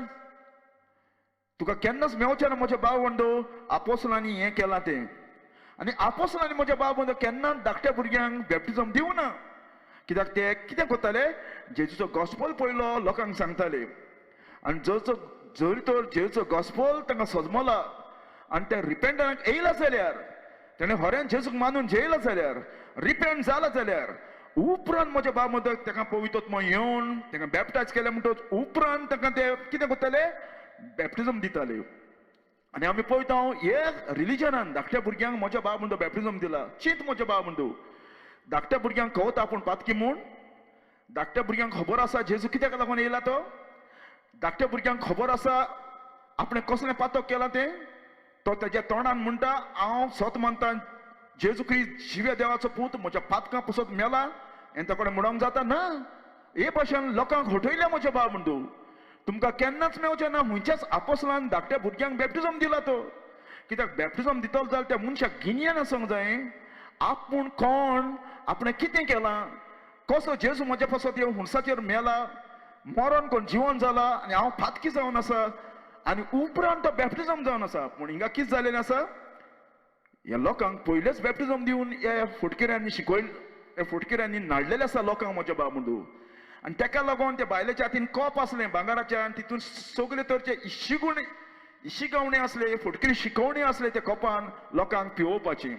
तुका केन्नाच मेळचें ना म्हजे भाव बंधू. आपोस्तलांनी हें केलां तें. आनी आपोस्तलांनी म्हजे भाव बंधू केन्नाच धाकट्या भुरग्यांक बॅप्टिजम दिवं ना. कित्याक ते कितें करताले, जेजूचो गॉस्पल पयलो लोकांक सांगताले. आनी जर तर जेजूचो गॉस्पल तांकां सजमला आनी ते रिपेंटनाक येयला जाल्यार, तेणें खरें जेजूक मानून जेयला जाल्यार, रिपेंट जाला जाल्यार उपरांत म्हज्या भाव बंधू ताका पवित्रोत्म येवन ताका बॅप्टायज केले म्हणटच उपरांत ताका ते कितें करताले, बॅप्टिजम दिताले. आनी आमी पळयता हे रिलिजनान धाकट्या भुरग्यांक म्हज्या भाव बंधू बॅप्टिजम दिला. चिंत म्हज्या भाव बंधू, धाकट्या भुरग्यांक कळटा आपूण पातकी म्हूण. धाकट्या भुरग्यांक खबर आसा जेजू कित्याक लागून येयला तो. धाकट्या भुरग्यांक खबर आसा आपणें कसलें पातक केलां तें. तो तेज्या तोंडान म्हणटा हांव सत मानता जेजू क्रिस्त जिवे देवाचो पूत म्हज्या पातकां पसत मेला. हें ताकडे म्हणोंक जाता ना. हे भाशेन लोकांक हटयल्या म्हजे भाव बंधू. तुमकां केन्नाच मेळचें ना. हुंयच्याच आपोस्तलान धाकट्या भुरग्यांक बॅप्टिजम दिला तो. कित्याक बॅप्टिजम दितलो जाल्यार त्या मनशाक गिन्यान आसूंक जाय. आपूण कोण, आपणें कितें केलां, कसो जेजू म्हज्या पासत ह्या हुंसाचेर मेला, मरण कोण जिवन जाला आनी हांव फातकी जावन आसा आनी उपरांत तो बॅप्टिजम जावन आसा. पूण हिंगा कितें जालेलें आसा, ह्या लोकांक पयलेच बॅप्टिजम दिवन ह्या फुटकेऱ्यांनी ह्या फुटकेऱ्यांनी नाडलेलें आसा लोकांक म्हज्या भाव बंधू. आनी तेका लागून त्या बायलेच्या हातीन कॉप आसलें भांगाराचें आनी तितून सगळे तरेचे इशिगावणे आसले, फुटकेरी शिकोवणी आसले त्या कॉपान लोकांक पिवोवपाची.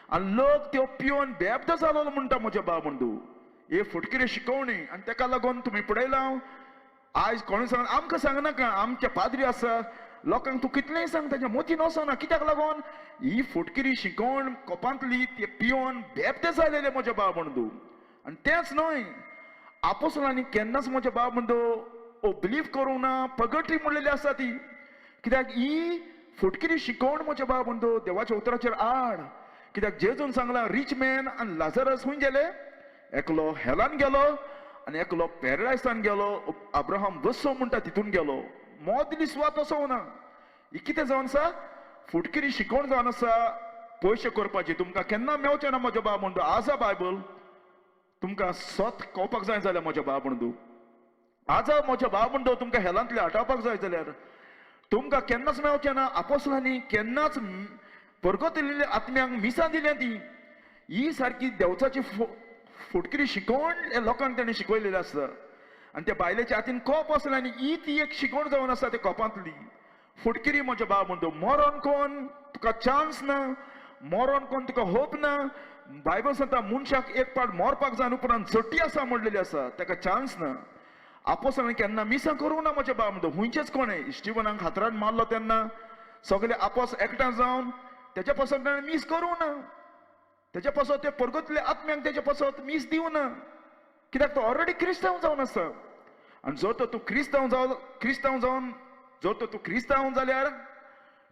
आनी लोक त्यो पिवन बेबदो जालो म्हणटा म्हज्या भाव बंधू. हे फुटकेरी शिकोवणी. आनी तेका लागून तुमी पळयलां आयज कोणें सांग आमकां सांगनाका, आमचे पाद्री आसा, लोकांक तूं कितलेंय सांग ताच्या मोतीन वचना. कित्याक लागून ही फुटकेरी शिकोवन कोपांतली ते पिवन बेबदे जालेले म्हजे भाव बंधू. आनी तेंच न्हय, आपोस्तलांनी केन्नाच म्हजे भाव बंधू बिलीव करूं ना. पगटी म्हणलेली आसा ती. कित्याक ही फुटकेरी शिकोवन म्हजे भाव बंधू देवाच्या उतराचेर आड. कित्याक जेजून सांगलां रिच मॅन आनी लाजरस खूंय गेले, एकलो हेलान गेलो आनी एकलो पॅराडायसान गेलो. अब्राहम बसो म्हणटा तितून गेलो. मोदली सुवात वचों ना. ही कितें जावन आसा, फुटकेरी शिकोवन जावन आसा पयशे करपाची. तुमकां केन्ना मेळचें ना म्हज्या भाव बंधू. आजा बायबल तुमकां सत कळपाक जाय जाल्यार म्हज्या भाव बंधू, आजा म्हज्या भाव बंधू तुमकां हेलांतले हटावपाक जाय जाल्यार तुमकां केन्नाच मेळचें ना. आपोस्तलांनी केन्नाच परगतलेल्या आत्म्यांक मिसां दिल्या ती. ही सारकी देवचाची फुटकेरी शिकोवन लोकांक ताणें शिकयलेली आसा. आनी त्या बायलेच्या हातीन कोप आसलें आनी ही ती एक शिकोवण जावन आसा त्या कोपांतली. फुटकेरी म्हजे भाव बंधू, मरण कोण तुका चान्स ना, मरण कोण तुका होप ना. बायबल सांगता मनशाक एक पाट मरपाक जावन उपरांत जट्टी आसा म्हणलेली आसा, ताका चान्स ना. आपोसलांनी केन्ना मिसां करूंक ना म्हज्या बाबा हुंयचेच कोणें इश्टिवनाक हातरान मारलो तेन्ना सगळे आपोस एकठांय जावन तेच्या पासून ताणें मीस करूं ना तेच्या पासून ते परगतले आत्म्यांक तेच्या पासून मीस दिवं ना कित्याक तो ऑलरेडी क्रिस्तांव जावन आसा आनी जर तर तूं क्रिस्तांव जावन जर तर तूं क्रिस्तांव जाल्यार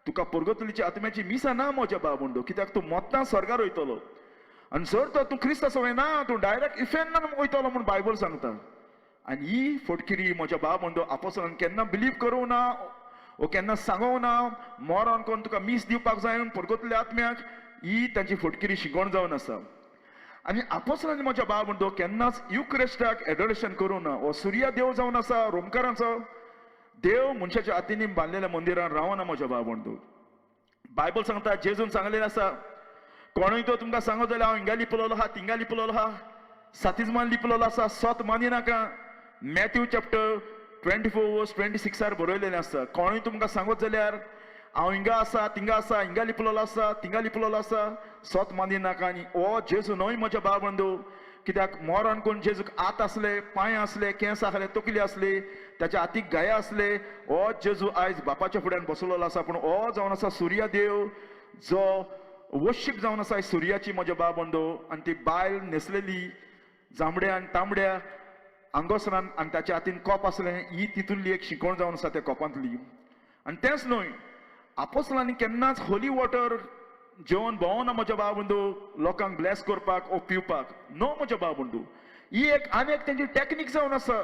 तुका परगतलीची आत्म्याची मिसां ना म्हज्या बाबा कित्याक तूं मोत्तां स्वर्गार वयतलो आनी जर तर तूं क्रिस्त आसा ना तूं डायरेक्ट इफेन्नान वयतलो म्हूण बायबल सांगता आनी ही फटकिरी म्हज्या बाबा आपोसलान केन्ना बिलीव करूं ना वो केन्ना सांगूं ना मोरोन कोन्न तुका मीस दिवपाक जाय परगतल्या आत्म्याक ही तांची फटकिरी शिकोण जावन आसा आनी आपोसलांनी म्हज्या बाबा केन्नाच युक्रेस्टाक एडोरेशन करूं ना हो सुर्या देव जावन आसा रोमकारांचो देव मनशाच्या हातींनी बांदलेल्या मंदिरान रावना म्हज्या बाबा बायबल सांगता जेजून सांगलेलें आसा कोणूय तो तुमकां सांगो जाल्यार हांव हिंगा लिपलोलो आहा तिंगा लिपलोलो आहा सातिजमान लिपलोलो आसा सोत मानी नाका मॅथ्यू चॅप्टर 24:26 बरयलेलें आसा कोणूय तुमकां सांगत जाल्यार हांव हिंगा आसा तिंगा आसा हिंगा लिपलोलो आसा तिंगा लिपलोलो आसा सोत मानी नाका आनी हो जेजू न्हय म्हज्या बाबंदो कित्याक मोरान कोण जेजूक हात आसले पांय आसले केंस आसले तकली आसली त्याच्या हातीक गाया आसले हो जेजू आयज बापाच्या फुड्यान बसलेलो आसा पूण हो जावन आसा सुर्या देव जो वर्शीप जावन आसा सुर्याची म्हज्या बाबंदो आनी ती बायल न्हेसलेली जांबड्या आनी तांबड्या आंगोसरान आनी ताच्या हातीन कोप आसलें ही तितूंतली एक शिकोण जावन आसा त्या कोपांतली आनी तेंच न्हय आपोसलांनी केन्नाच होली वॉटर जेवण भोंवना म्हज्या बाबंदो लोकांक ब्लेस करपाक ओ पिवपाक नो म्हज्या बाबंदो ही एक आनी एक तेंची टॅक्नीक जावन आसा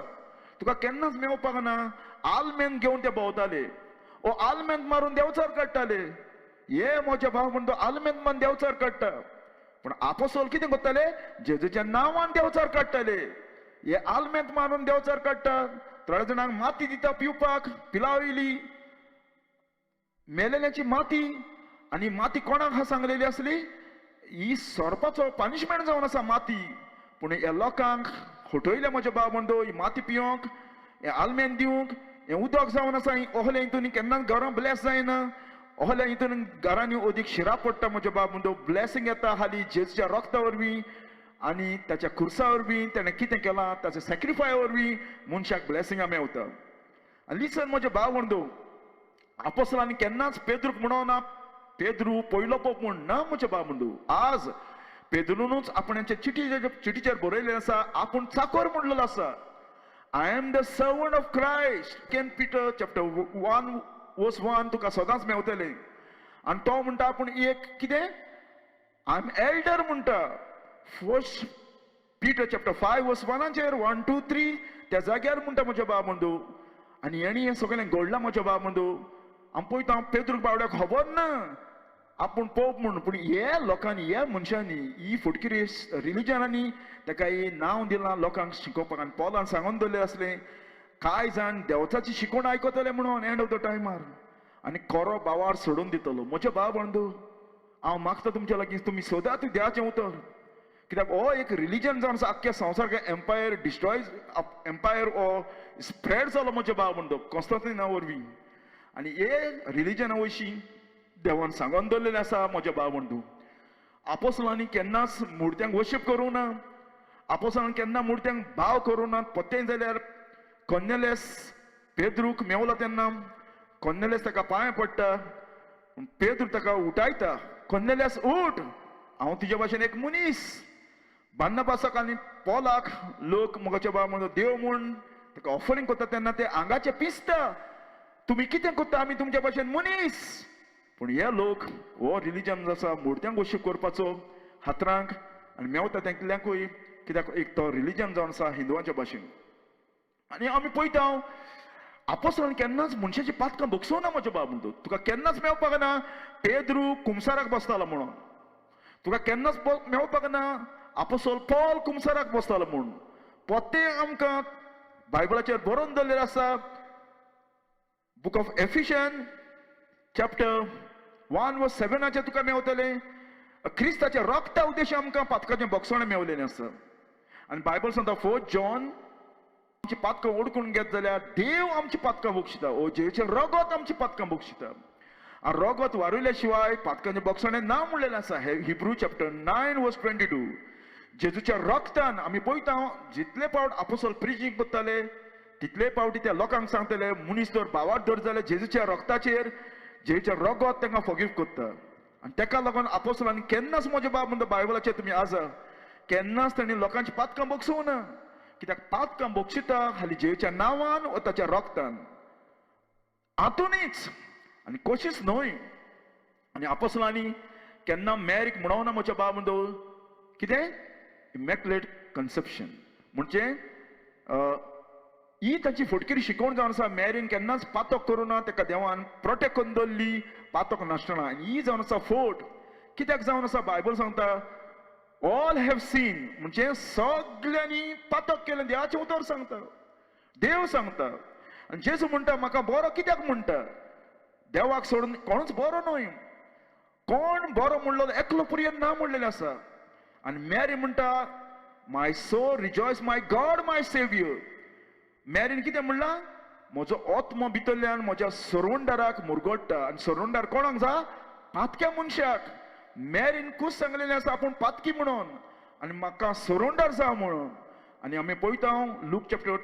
तुका केन्नाच मेवपाक ना आलमेन घेवन ते भोंवताले ओ आलमेन मारून देंवचार काडटाले हे म्हज्या बाबंदो आलमेन मारून देंवचार काडटा पूण आपोसोल कितें करताले जेजूच्या नांवान देंवचार काडटाले हे आलमेंत मारून देंवचार काडटा थोड्या जाणांक माती दिता पिवपाक पिलाविली मेलेल्याची माती आनी माती कोणाक हा सांगलेली आसली ही सोरपाचो पनिशमेंट जावन आसा माती पूण ह्या लोकांक फटयल्या म्हज्या बाबंदो ही माती पिवंक हे आलमेन दिवंक हे उदक जावन आसा ओहल्या हितून केन्नाच घरां ब्लेस जायना ओहल्या हितून घरांनी ओदीक शिरा पडटा म्हज्या बाबंदो ब्लेसिंग येता हाली जेजूच्या रक्ता वरवीं आनी ताच्या खुर्सा वरवीं ताणें कितें केलां ताच्या सॅक्रिफाय वरवीं मनशाक ब्लेसिंगां मेवता आनी लिसन म्हज्या बाबंदो आपोसलांनी केन्नाच पेद्रूक म्हणोना पेद्रू पयलो पोप म्हूण ना म्हज्या बाबंदो आज पेद्रूनूच आपणाच्या चिटीचेर बरयलें आसा आपूण चाकोर म्हणलेलो आसा I am the servant of Christ second Peter chapter 1:1 तुका सदांच मेवतलें आनी तो म्हणटा आपूण एक कितें आय एम एल्डर म्हणटा फर्स्ट पीटर चॅप्टर 5:1 1, 2, 3 त्या जाग्यार म्हणटा म्हज्या बाबंदो आनी हेणी हें सगळें घडलां म्हज्या बाबंदो आमी पळयता पेद्रूक बावड्याक खबर ना आपूण पोप म्हूण पूण हे लोकांनी हे मनशांनी ही फटकिरी रिलिजनांनी ताका ही नांव दिलां लोकांक शिकोवपाक आनी पॉलान सांगून दवरलें आसलें कांय जाण देवताची शिकोवण आयकतले म्हणून एंड ऑफ द टायमार आनी खरो बावार सोडून दितलो म्हज्या बाबंदो हांव मागता तुमच्या लागीं तुमी सदांच देवाचें उतर कित्याक हो एक रिलिजन जावन आसा आख्ख्या संवसाराक एम्पायर डिस्ट्रॉय एम्पायर हो स्प्रेड जालो म्हज्या बाबंदो कॉन्स्टंटिना वरवीं आनी हे रिलिजना वयशी देवान सांगून दवरलेलें आसा म्हज्या बाबंदो आपोसलांनी केन्नाच मुर्त्यांक वर्शीप करूं ना आपोसलांनी केन्ना मुर्त्यांक भाव करूं ना पत्तें जाल्यार कॉर्नेलियस पेद्रूक मेवलो तेन्ना कॉर्नेलियस ताका पांय पडटा पेद्रू ताका उठायता कॉर्नेलियस उठ हांव तुजे भाशेन एक मनीस बार्नबासाक आनी पॉलाक लोक म्हज्या बाबंदो देव म्हूण ताका ऑफरींग करता तेन्ना ते आंगाचे पिसता तुमी कितें करता आमी तुमच्या भाशेन मनीस पूण हे लोक हो रिलिजन आसा मुर्त्यांक वर्शीप करपाचो हातरांक आनी मेवता तेंकल्यांकूय कित्याक एक तो रिलिजन जावन आसा हिंदुवांच्या भाशेन आनी आमी पळयता आपोसलान केन्नाच मनशाची पातकां बगसोना म्हज्या बाबंदो तुका केन्नाच मेवपाक ना पेद्रू कुमसाराक बसतालो म्हणून तुका केन्नाच मेवपाक ना आपोसोल पॉल कुमसाराक बसतालो म्हूण पोत्तें आमकां बायबलाचेर बरोवन दवरलेलें आसा बुक ऑफ एफिशियन चॅप्टर 1:7 तुका मेवतलें क्रिस्ताच्या रक्ता उद्देश आमकां पातकाचें बगसोणें मेवलेलें आसा आनी बायबल सांगता 4 जॉन आमची पातकां ओडकून घेत जाल्यार देव आमची पातकां बगशिता ओ जेचें रगत आमची पातकां बगशिता आनी रगत वारुयल्या शिवाय पातकाचें बगसोणें ना म्हणलेलें आसा हिब्रू चॅप्टर 9:22 जेजूच्या रक्तान आमी पळयता जितले फावट आपोसोल प्रिचींग करताले तितले पावटी त्या लोकांक सांगतले मनीस जर भावार धर जाल्यार जेजूच्या रक्ताचेर जेजूचें रगत तांकां फॉरगिव करता. आनी ताका लागून आपोस्तलांनी केन्नाच म्हजे बाब म्हणटा बायबलाचेर तुमी आसा केन्नाच तांणी लोकांची पातकां बोगसूं ना. कित्याक पातकां बोगशिता हाली जेजूच्या नांवान वा ताच्या रक्तान हातूनच आनी कशीच न्हय. आनी आपोस्तलांनी केन्ना मॅरीक म्हणूं ना म्हज्या बाब म्हणटो कितें इमॅक्युलेट कन्सेप्शन म्हणजे ही ताची फटकेरी शिकोवण जावन आसा. मॅरीन केन्नाच पातक करूं ना ताका देवान प्रोटेक्ट करून दवरली पातक नासतना. आनी ही जावन आसा फोट कित्याक जावन आसा बायबल सांगता ऑल हॅव सीन म्हणजे सगळ्यांनी पातक केलें देवाचें उतर सांगता देव सांगता. आनी जेजू म्हणटा म्हाका बरो कित्याक म्हणटा देवाक सोडून कोणूच बरो न्हय. कोण बरो म्हणलो एकलो पुर्येन ना म्हणलेलें आसा. आनी मॅरी म्हणटा माय सोल रिजॉयस माय गॉड माय सेव्हियर. मॅरीन कितें म्हणलां म्हजो आत्मो भितरल्यान म्हज्या सरवंडाराक मुरगोडटा. आनी सरवंडार कोणाक जा पातक्या मनशाक. मॅरीन खूश सांगलेलें आसा आपूण पातकी म्हणून आनी म्हाका सरवंडार जा म्हणून. आनी आमी पळयता लूक चॅप्टर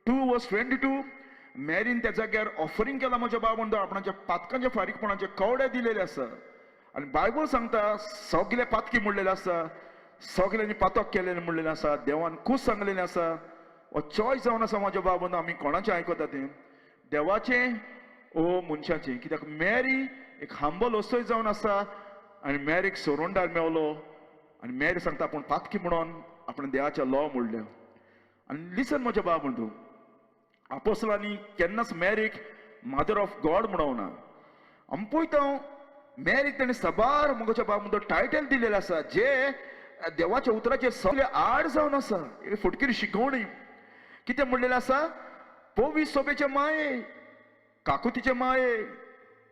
2:22 मॅरीन त्या जाग्यार ऑफरींग केला म्हज्या बाबा आपणाच्या पातकांच्या फारीकपणाचे कवडे दिलेले आसा. आनी बायबल सांगता सगळे पातकी म्हणलेले आसा सगळ्यांनी पातक केलेलें म्हणलेलें आसा. देवान खूश सांगलेलें आसा. हो चॉयस जावन आसा म्हज्या बाबा आमी कोणाचें आयकता तें देवाचें ओ मनशाचें. कित्याक मॅरी एक हांबल वस्तूय जावन आसा आनी मॅरीक सोरोंडार मेवलो आनी मॅरी सांगता आपूण पातकी म्हणून आपण देवाच्या लॉ म्हणल्यो. आनी लिसन म्हज्या बाब म्हणटू आपोस्तलांनी केन्नाच मॅरीक मदर ऑफ गॉड म्हणूंक ना. आमी पळयता मॅरीक ताणें सबार म्हज्या बाब म्हणटो टायटल दिलेलें आसा जे देवाच्या उतराचेर सगळे आड जावन आसा. फुटकीर शिकवणी कितें म्हणलेलें आसा पवीस सोबेचे माये काकुतीचे माये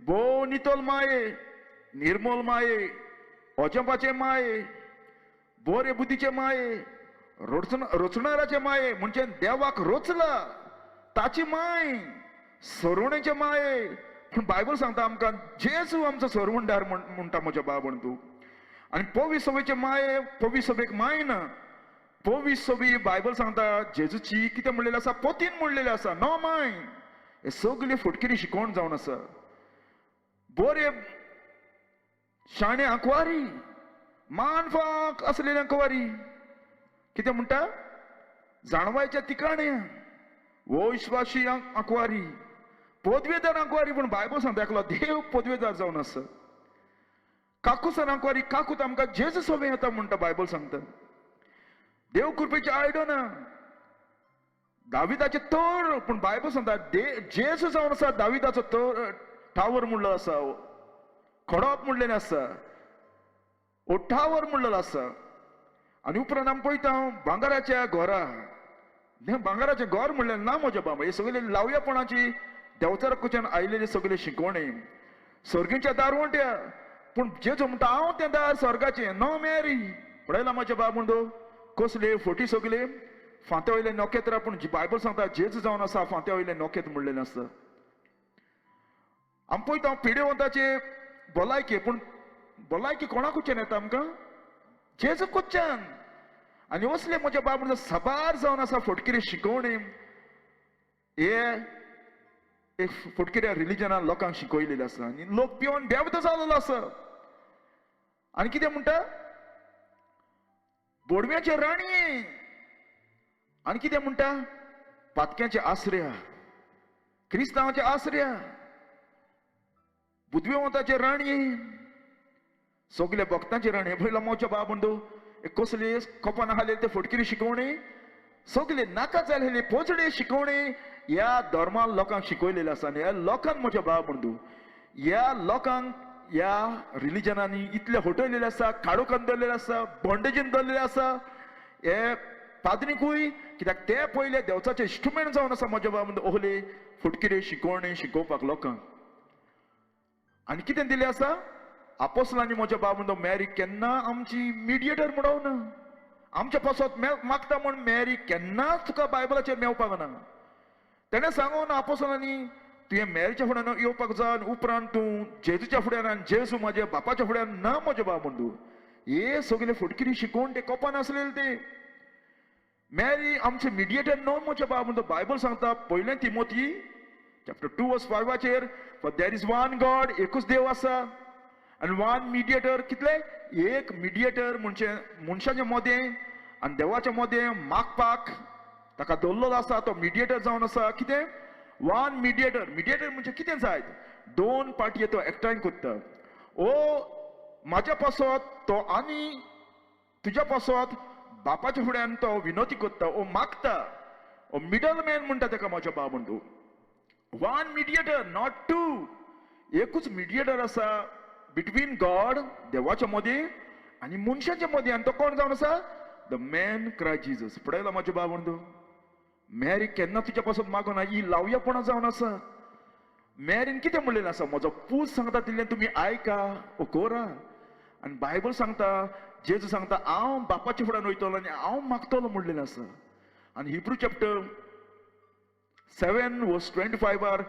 भोव नितोल माये निर्मल माये अजंपाचे माये बोरे बुद्धीचे माये रोचणाराचे माये म्हणजे देवाक रोचला ताची माय सरवणेचे माये. पूण बायबल सांगता आमकां जेजू आमचो सरवंडार म्हणटा म्हज्या बाबण तूं. आनी पवीस सभेचे माये पवीस सभेक माय ना. पवीस सभी बायबल सांगता जेजूची कितें म्हणलेलें आसा पोतीन म्हणलेलें आसा नो माय. हे सगळे फुटकिरी शिकोवण जावन आसा. बोरे शाणे आंकवारी मानफाक असलेल्या आंकवारी कितें म्हणटा जाणवायच्या तिकाण्या वैश्वासी आंकवारी पदवेदार आंकवारी. पूण बायबल सांगता एकलो देव पदवेदार जावन आसा. काकूसान आंकवारी काकूत आमकां जेजू सोबे येता म्हणटा बायबल सांगता. देव कृपेचे आयडना दाविदाचे तोर पूण बायबल सांगता जेजू जावन आसा दाविदाचो तोर टावर म्हणलो आसा खडप म्हणलेलें आसा ओ टावर म्हणलेलो आसा. आनी उपरांत आमी पळयता भांगाराच्या घोरा भांगाराचें घर म्हणलें ना म्हज्या बाबा. हे सगळे लावयापणाची देवचाराक कडच्यान आयिल्ले सगळे शिकवणे सर्गीच्या दारवंट्या. पूण जेजू म्हणटा हांव तें दार स्वर्गाचें नो मॅरी. पळयला म्हज्या बाब म्हणटो कसले फोटी सगळे फांत्या वयले नोखेत्रां. पूण बायबल सांगता जेजू जावन आसा फांत्या वयले नोखेत्र म्हणलेलें आसा. आमी पळयता पिडेवंताचे भलायकी पूण भलायकी कोणा कडच्यान येता आमकां जेजू कडच्यान. आनी असले म्हज्या बाब म्हणटा सबार जावन आसा फटकिरी शिकोवणी हे एक फटकिऱ्या रिलिजनान लोकांक शिकयलेले आसा. आनी लोक पिवन बेबदो जालेलो आसा. आनी कितें म्हणटा बोडव्याचे राणी आनी कितें म्हणटा पातक्याचे आसऱ्या क्रिस्तांवाचे आसऱ्या बुद्धविवंताचे राणी सगळे भक्तांचे राणी. पळयला म्हज्या बाब म्हणटो कसले कोपान आसले ते फटकिरी शिकवणी सगळे नाका जालेले पोचडे शिकवणे ह्या धर्मान लोकांक शिकयलेले आसा. आनी ह्या लोकांक म्हज्या बाब म्हणटू ह्या लोकांक ह्या रिलिजनांनी इतले हटयलेले आसा काडूकान दवरलेले आसा बॉन्डेजीन दवरलेले आसा. हे पाद्रीकूय कित्याक ते पयले देवचाचे इन्स्ट्रुमेंट जावन आसा म्हज्या बाब म्हणटा ओहले फुटकिरे शिकवणे शिकोवपाक लोकांक. आनी कितें दिलें आसा आपोस्तलांनी म्हज्या बाब म्हणटा मॅरी केन्ना आमची मिडिएटर म्हणून ना. आमच्या पासत मागता म्हण मॅरी केन्नाच तुका बायबलाचेर मेवपाक ना. तेणें सांगून आपोस्तलांनी तुवें मॅरीच्या फुड्यान येवपाक जाय आनी उपरांत तूं जेजूच्या फुड्यान आनी जेजू म्हाज्या बापाच्या फुड्यान ना म्हज्या बाब म्हणटू. हे सगळे फुटकिरी शिकोवन ते कोपान आसलेले ते. मॅरी आमचे मिडिएटर न्हू म्हजे बाब म्हणटा बायबल सांगता पयलें तिमोथी चॅप्टर 2 वर्स 5 for there is one God एकूच देव आसा आनी वन मिडिएटर कितले एक मिडिएटर म्हणजे मनशाचे मदें आनी देवाच्या मदें मागपाक ताका दवरलेलो आसा तो मिडिएटर जावन आसा कितें वन मिडिएटर मिडिएटर म्हणजे कितें जायत दोन पार्टी तो एकठांय करता ओ म्हाज्या पासत तो आनी तुज्या पासत बापाच्या फुड्यान तो विनोती करता ओ मागता ओ मिडल मॅन म्हणटा ताका म्हज्या बाब म्हणटू वन मिडिएटर नॉट टू एकूच मिडिएटर आसा बिटवीन गॉड देवाच्या मदीं आनी मनशाच्या मदीं आनी तो कोण जावन आसा द मॅन क्रायस्ट जीसस पळयला म्हज्या बाब म्हणटू मॅरी केन्ना तुज्या पासून मागोना ही लावयापणां जावन आसा मॅरीन कितें म्हणलेलें आसा म्हजो पूत सांगता तितलें तुमी आयका ओ कोरा आनी बायबल सांगता जेजू सांगता हांव बापाच्या फुड्यान वयतलो आनी हांव मागतलो म्हणलेलें आसा आनी हिब्रू चॅप्टर 7 वर्स 25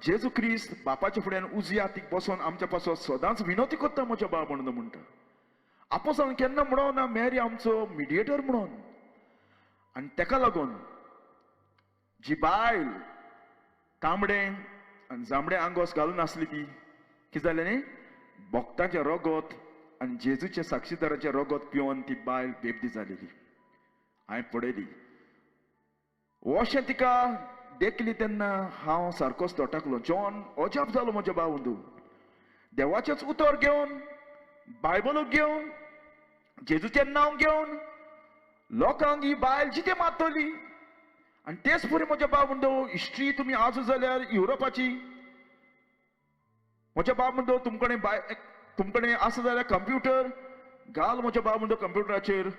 जेजू क्रिस्त बापाच्या फुड्यान उजी हातीक बसून आमच्या पासून सदांच विनोती करता म्हज्या बाब म्हणून म्हणटा आपोसान केन्ना म्हणो ना मॅरी आमचो मिडिएटर म्हणून आनी तेका लागून जी बायल तांबडे आनी जांबडे आंगोस घालून आसली ती कितें जालें न्ही भक्तांचें रगत आनी जेजूच्या साक्षीदाराचें रगत पिवन ती बायल बेबदी जालेली हांवें पळयली अशें तिका देखली तेन्ना हांव सारकोच तोटाकलो जॉन अजाप जालो म्हज्या बावंदू देवाचेच उतर घेवन बायबलूच घेवन जेजूचें नांव घेवन लोकांक ही बायल जितें मारतली आनी तेच फुडें म्हज्या बावंदो हिस्ट्री तुमी आजू जाल्यार युरोपाची म्हज्या बावंदो तुमकडेन आसा जाल्यार कंप्युटर घाल म्हज्या बावंदो कंप्युटराचेर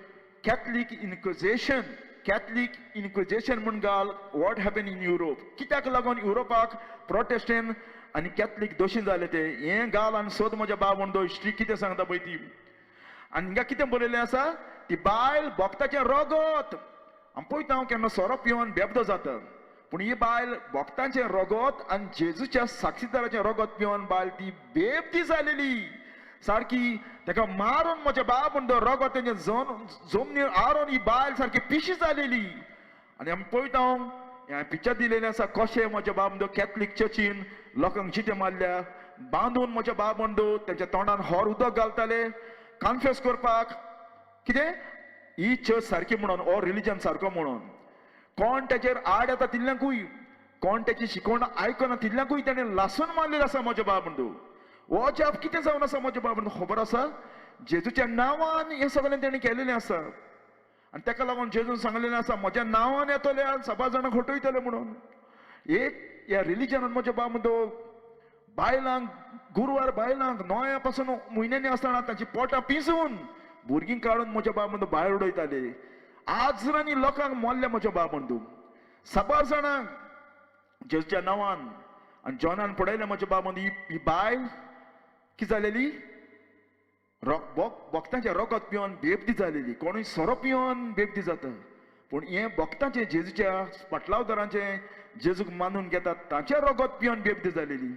कॅथलीक इन्क्विजिशन म्हूण घाल वॉट हॅपन इन युरोप कित्याक लागून युरोपाक प्रोटेस्टंट आनी कॅथलीक दोशी जाले ते हें घाल आनी सोद म्हज्या बावंदो हिस्ट्री कितें सांगता पळय ती आनी हिंगा कितें बरयलें आसा ती बायल भक्ताचें रगत आनी पळयता हांव केन्ना सोरो पिवन बेबदो जाता पूण ही बायल भक्तांचें रगत आनी जेजूच्या साक्षीदाराचें रगत पिवन बायल ती बेबदी जालेली सारकी ताका मारून म्हज्या बाब म्हणटा रगत तेंचे जमनीर आरोन ही बायल सारकी पिशी जालेली आनी आमी पळयता हांव पिक्चर दिलेलें आसा कशें म्हज्या बाब म्हणटा कॅथलीक चर्चीन लोकांक जितें मारल्या बांदून म्हज्या बाब म्हणटा तेंच्या तोंडान हॉर उदक घालताले कन्फ्युज करपाक कितें ही चर्च सारकी म्हणून हो रिलीजन सारको म्हणून कोण तेचेर आड येता तितल्यांकूय कोण तेची शिकवण आयकना तितल्यांकूय ताणें लासून मारलेलें आसा म्हज्या बाब म्हणटा हो जाप कितें जावन आसा म्हज्या बाब म्हणटा खबर आसा जेजूच्या नांवान हें सगळें तेणें केलेलें आसा आनी ताका लागून जेजून सांगलेलें आसा म्हज्या नांवान येतले आनी 6 जाणांक हटयतले म्हणून एक ह्या रिलीजनान म्हज्या बाब म्हणटा बायलांक गुरुवार बायलांक नोव्या पासून म्हयन्यांनी आसतना तांची पोटां पिंजून भुरगीं काडून म्हज्या बाब म्हणटा भायर उडयताले आजरांनी लोकांक मोल्ल्या म्हज्या बाब म्हणटा 6 जाणांक जेजूच्या नांवान आनी जॉनान पळयलें म्हज्या बाब म्हणटा ही बायल कितें जालेली भक्तांचें रगत पिवन बेबदी जालेली कोणूय सोरो पिवन बेबदी जाता पूण हें भक्तांचें जेजूच्या पाटलावदारांचें जेजूक मानून घेतात तांचें रगत पिवन बेबदी जालेली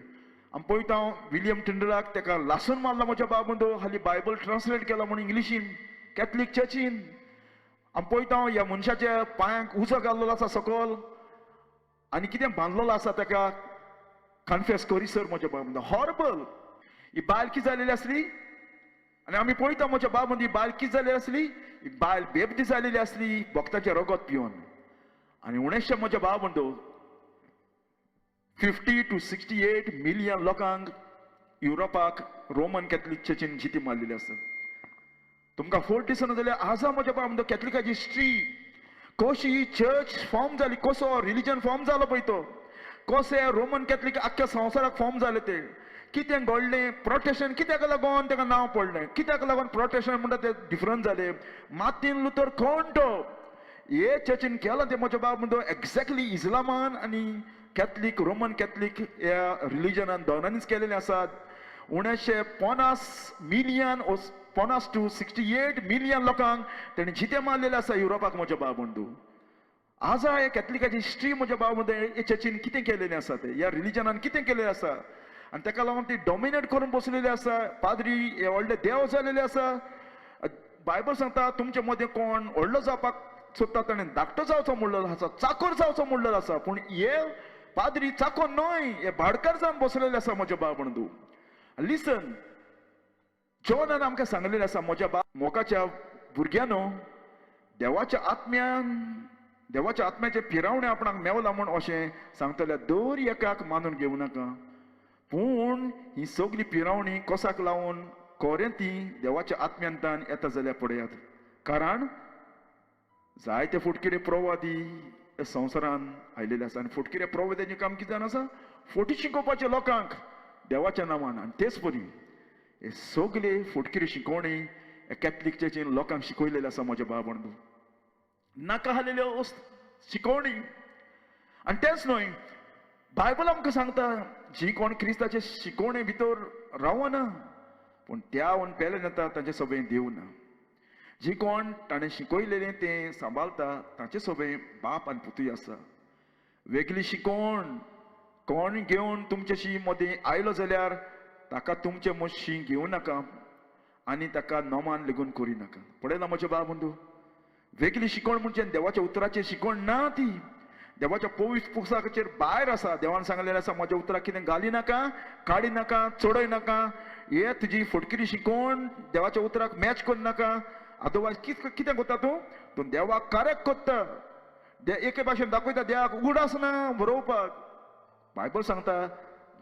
आमी पळयता विलियम टिंडलाक ताका लासून मारला म्हज्या बाब म्हणटा हालीं बायबल ट्रान्सलेट केला म्हणून इंग्लिशीन कॅथलीक चर्चीन आमी पळयता ह्या मनशाच्या पांयांक उजो घाल्लेलो आसा सकयल आनी कितें बांदलेलो आसा ताका कन्फेस करीसर म्हज्या बाब म्हणटा हॉरबल ही बायल कितें जालेली आसली आनी आमी पळयता म्हज्या बाब म्हणटा ही बायल कितें जालेली आसली ही बायल बेबदी जालेली आसली भक्ताचें रगत पिवन आनी उणेशें म्हज्या बाब म्हणटा 50 to 68 मिलियन लोकांक युरोपाक रोमन कॅथलीक चर्चीन जिती मारलेली आसा तुमकां फोट दिसना जाल्यार आजा म्हज्या बाब म्हणटा कॅथलिकाची हिस्ट्री कशी ही चर्च फॉर्म जाली कसो रिलीजन फॉर्म जालो पळय तो कशे रोमन कॅथलीक आख्ख्या संवसाराक फॉर्म जाले ते कितें घडलें प्रोटेस्टंट कित्याक लागून ताका नांव पडलें कित्याक लागून प्रोटेस्टंट म्हणटा ते डिफरंट जाले मार्टिन लुथर कोण तो हे चर्चीन केला ते म्हज्या बाब म्हणटा एक्झॅक्टली इस्लामान आनी कॅथलीक रोमन कॅथलीक ह्या रिलीजनान दोनांनीच केलेलें आसात 1950 मिलियन 50 to 68 मिलियन लोकांक तेणें जितें मारलेलें आसा युरोपाक म्हज्या बाब म्हणटा आज हे कॅथलिकाची हिस्ट्री म्हज्या बाब म्हणटा हे चर्चीन कितें केलेलें आसा ते ह्या रिलीजनान कितें केलेलें आसा आनी ताका लागून ती डॉमिनेट करून बसलेली आसा पाद्री हे व्हडले देव जालेले आसा बायबल सांगता तुमचे मदें कोण व्हडलो जावपाक सोदता ताणें धाकटो जावचो म्हणलेलो आसा, चाकर जावचो म्हणलेलो आसा, पूण हे पाद्री चाको न्हय, हे भाडकार जावन बसलेले आसा म्हज्या भाव बंधू. लिसन, जॉनान आमकां सांगलेलें आसा, म्हज्या मोगाच्या भुरग्यानो, देवाच्या आत्म्याचे फिरावणे आपणाक मेवला म्हूण अशें सांगतले दर एकाक मानून घेवं नाका, पूण ही सगळी फिरावणी कोसाक लावून खरें ती देवाच्या आत्म्यांतान येता जाल्यार पळयात. कारण जायते फुटकिरे प्रवादी संवसारान आयलेले आसा, आनी फुटकिरे प्रवाद्यांचें काम कितें जावन आसा, फोटी शिकोवपाचे लोकांक देवाच्या नांवान. आनी तेच परी हे सगळे फुटकिरे शिकोवणी कॅथलीक चर्चीन लोकांक शिकयलेले आसा म्हज्या भाव बंधू. नाका हालेल्यो शिकोवणी. आनी तेंच न्हय, बायबल आमकां सांगता जी कोण क्रिस्ताचे शिकोवणे भितर रावना पूण त्या पेले येता तांचे सभेन देव ना. जी कोण ताणें शिकयलेलें तें सांबाळटा तांचे सभेन बाप आनी पुतूय आसा. वेगळी शिकोवण कोण घेवन तुमचेशी मदीं आयलो जाल्यार ताका तुमचे मशी घेवं नाका आनी ताका नोमान लेगून करी नाका. पळयला म्हजे भाव बंधू, वेगळी शिकोवण म्हणजे देवाच्या उतराचेर शिकोवण ना, ती देवाच्या पवित्र पुस्तकाचेर भायर आसा. देवान सांगलेलें आसा, म्हज्या उतराक कितें घाली नाका, काडी नाका, चोडय नाका. हे तुजी फटकिरी शिकोवण देवाच्या उतराक मॅच करूं नाका. अदरवायज कितें करता तूं देवाक कार्याक कोत्ता, एके भाशेन दाखयता देवाक उगडास ना बरोवपाक. बायबल सांगता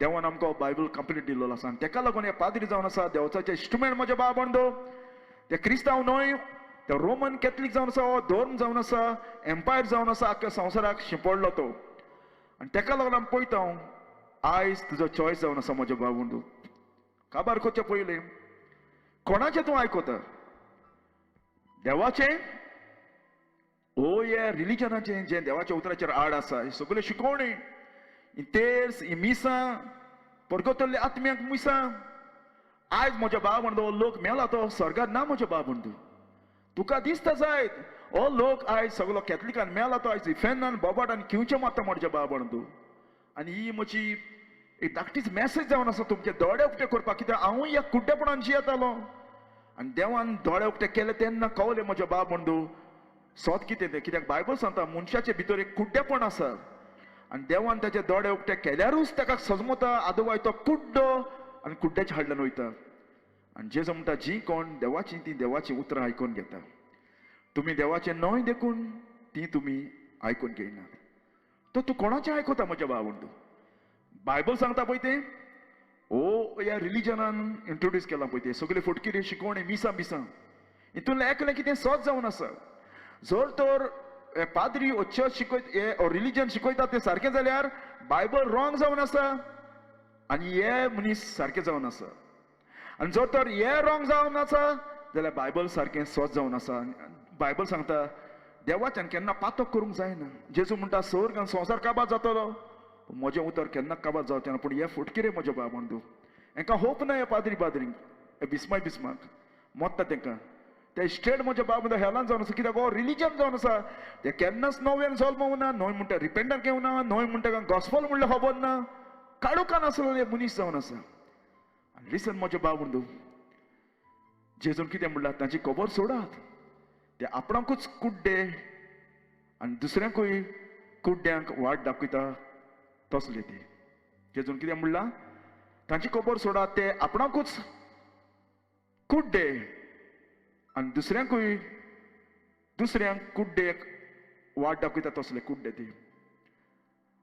देवान आमकां बायबल कंप्लीट दिल्लो आसा, आनी तेका लागून हे पाद्री जावन आसा देवाचे इन्स्ट्रुमेंट म्हजे भाव बंधू. ते क्रिस्तांव न्हय, ते रोमन कॅथलीक जावन आसा, हो धर्म जावन आसा, एम्पायर जावन आसा, आख्या संवसाराक शिंपडलो तो. आनी तेका लागून आमी पळयता आयज तुजो चॉयस जावन आसा म्हजे भाव बंधू. काबार करचे पयलीं कोणाचें तूं आयकता, देवाचें ओ हे रिलिजनाचें जें देवाच्या उतराचेर आड आसा, हे सगळे शिकोवणी, ही तेर्स, ही मिसां, परगतल्ले आत्म्याक मिसां. आयज म्हज्या भाव बंधू, हो लोक मेला तो स्वर्गात ना म्हजे भाव बंधू. तुका दिसता जायत हो लोक आयज सगळो कॅथलिकान मेला तो आयज इफेनान बोबाटान किवचे मारता म्हजे भाव बंधू. आनी ही म्हजी एक धाकटीच मॅसेज जावन आसा तुमचे दोळे उक्ते करपाक, कित्याक हांवूय ह्या कुड्डेपणान जियेतालो आनी देवान दोळे उक्ते केले तेन्ना कळलें म्हजे भाव बंधू सोद कितें तें. कित्याक बायबल सांगता मनशाचे भितर एक कुड्डेपण आसा आनी देवान ताचे दोळे उक्ते केल्यारूच ताका सजमता, अदरवायज तो कुड्डो आनी कुड्ड्याच्या हाडल्यान वयता. आनी जेजू म्हणटा जी कोण देवाची ती देवाची उतरां आयकून घेता, तुमी देवाचें न्हय देखून ती तुमी आयकून घेयनात. तो तूं कोणाचें आयकता म्हज्या भाव बंधू. बायबल सांगता पळय तें ओ ह्या रिलिजनान इंट्रोड्यूस केलां पळय तें सगळे फटकिरी शिकोवणी मिसां बिसां, हितून एकलें कितें सोद जावन आसा. जर तर पाद्री ओ चर्च शिकयता, रिलिजन शिकयता तें सारकें जाल्यार बायबल रॉंग जावन आसा आनी हे मनीस सारकें जावन आसा. आनी जर तर हे रॉंग जावन आसा जाल्यार बायबल सारकें सोद जावन आसा. बायबल सांगता देवाच्यान केन्ना पातक करूंक जायना. जेजू म्हणटा स्वर्ग आनी संवसार काबार जातलो, म्हजें उतर केन्ना काबार जावचें ना. पूण हे फुटकिरे म्हजे भाव बंधू, हांकां होप ना. हे पाद्रींक हे बिस्माक मोत्ता तांकां ते स्ट्रेट म्हजे भाव बंधू हेलान जावन आसा. कित्याक हो रिलिजन जावन आसा, ते केन्नाच नव्यान जल्म ना, न्हय म्हणटा रिपेंटंट घेवना, न्हय म्हणटा गॉस्पल म्हणल्यार खबर ना, काडूका नासलेले मनीस जावन आसा. आनी लिसन म्हजे भाव बंधू, जेजून कितें म्हणलां तांची खबर सोडात. ते आपणाकूच कुड्डे आनी दुसऱ्यांकूय कुड्ड्यांक वाट दाखयता तसले ते. जेजून कितें म्हणलां तांची खबर सोडात, ते आपणाकूच कुड्डे आनी दुसऱ्यांक कुड्डेक वाट दाखयता तसले कुड्डे ते.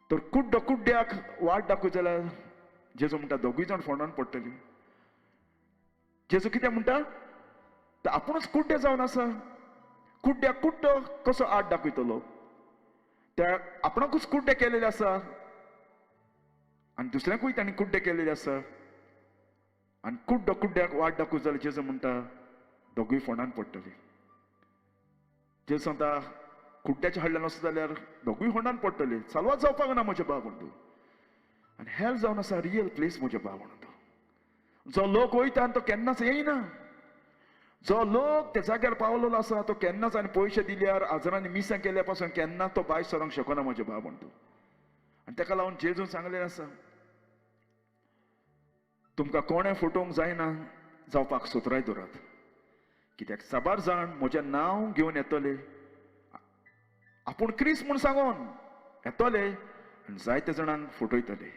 तर कुड्ड्याक वाट दाखय जाल्यार जेजू म्हणटा दोगूय जाण फोंडान पडटली. जेजू कितें म्हणटा ते आपुणूच कुड्डे जावन आसा. कुड्ड्याक कुड्डो कसो आट दाखयतलो, त्या आपणाकूच कुड्डे केलेले आसा आनी दुसऱ्यांकूय तांणी कुड्डे केलेले आसा. आनी कुड्ड्याक वाट दाखय जाल्यार जेजू म्हणटा दोगूय फोंडान पडटली. जेजू सांगता कुड्ड्याच्या हाडल्यान वचत जाल्यार दोगूय फोंडान पडटली. चालवात जावपाक ना म्हजे भाव बंधू. आनी हेल जावन आसा रियल प्लेस म्हजे भाव बंधू. जो लोक वयता आनी तो केन्नाच येयना, जो लोक त्या जाग्यार पावलेलो आसा तो केन्नाच आनी पयशे दिल्यार आजारांनी मिसां केल्या पासून केन्ना तो भायर सरोंक शकना म्हजे भाव बंधू. आनी ताका लागून जेजून सांगलेलें आसा तुमकां कोणें फटोवंक जायना जावपाक सुत्राय दवरात. कित्याक साबार जाण म्हजें नांव घेवन येतले आपूण क्रिस्त म्हूण सांगून येतले आनी जायते जाणांक फटयतले.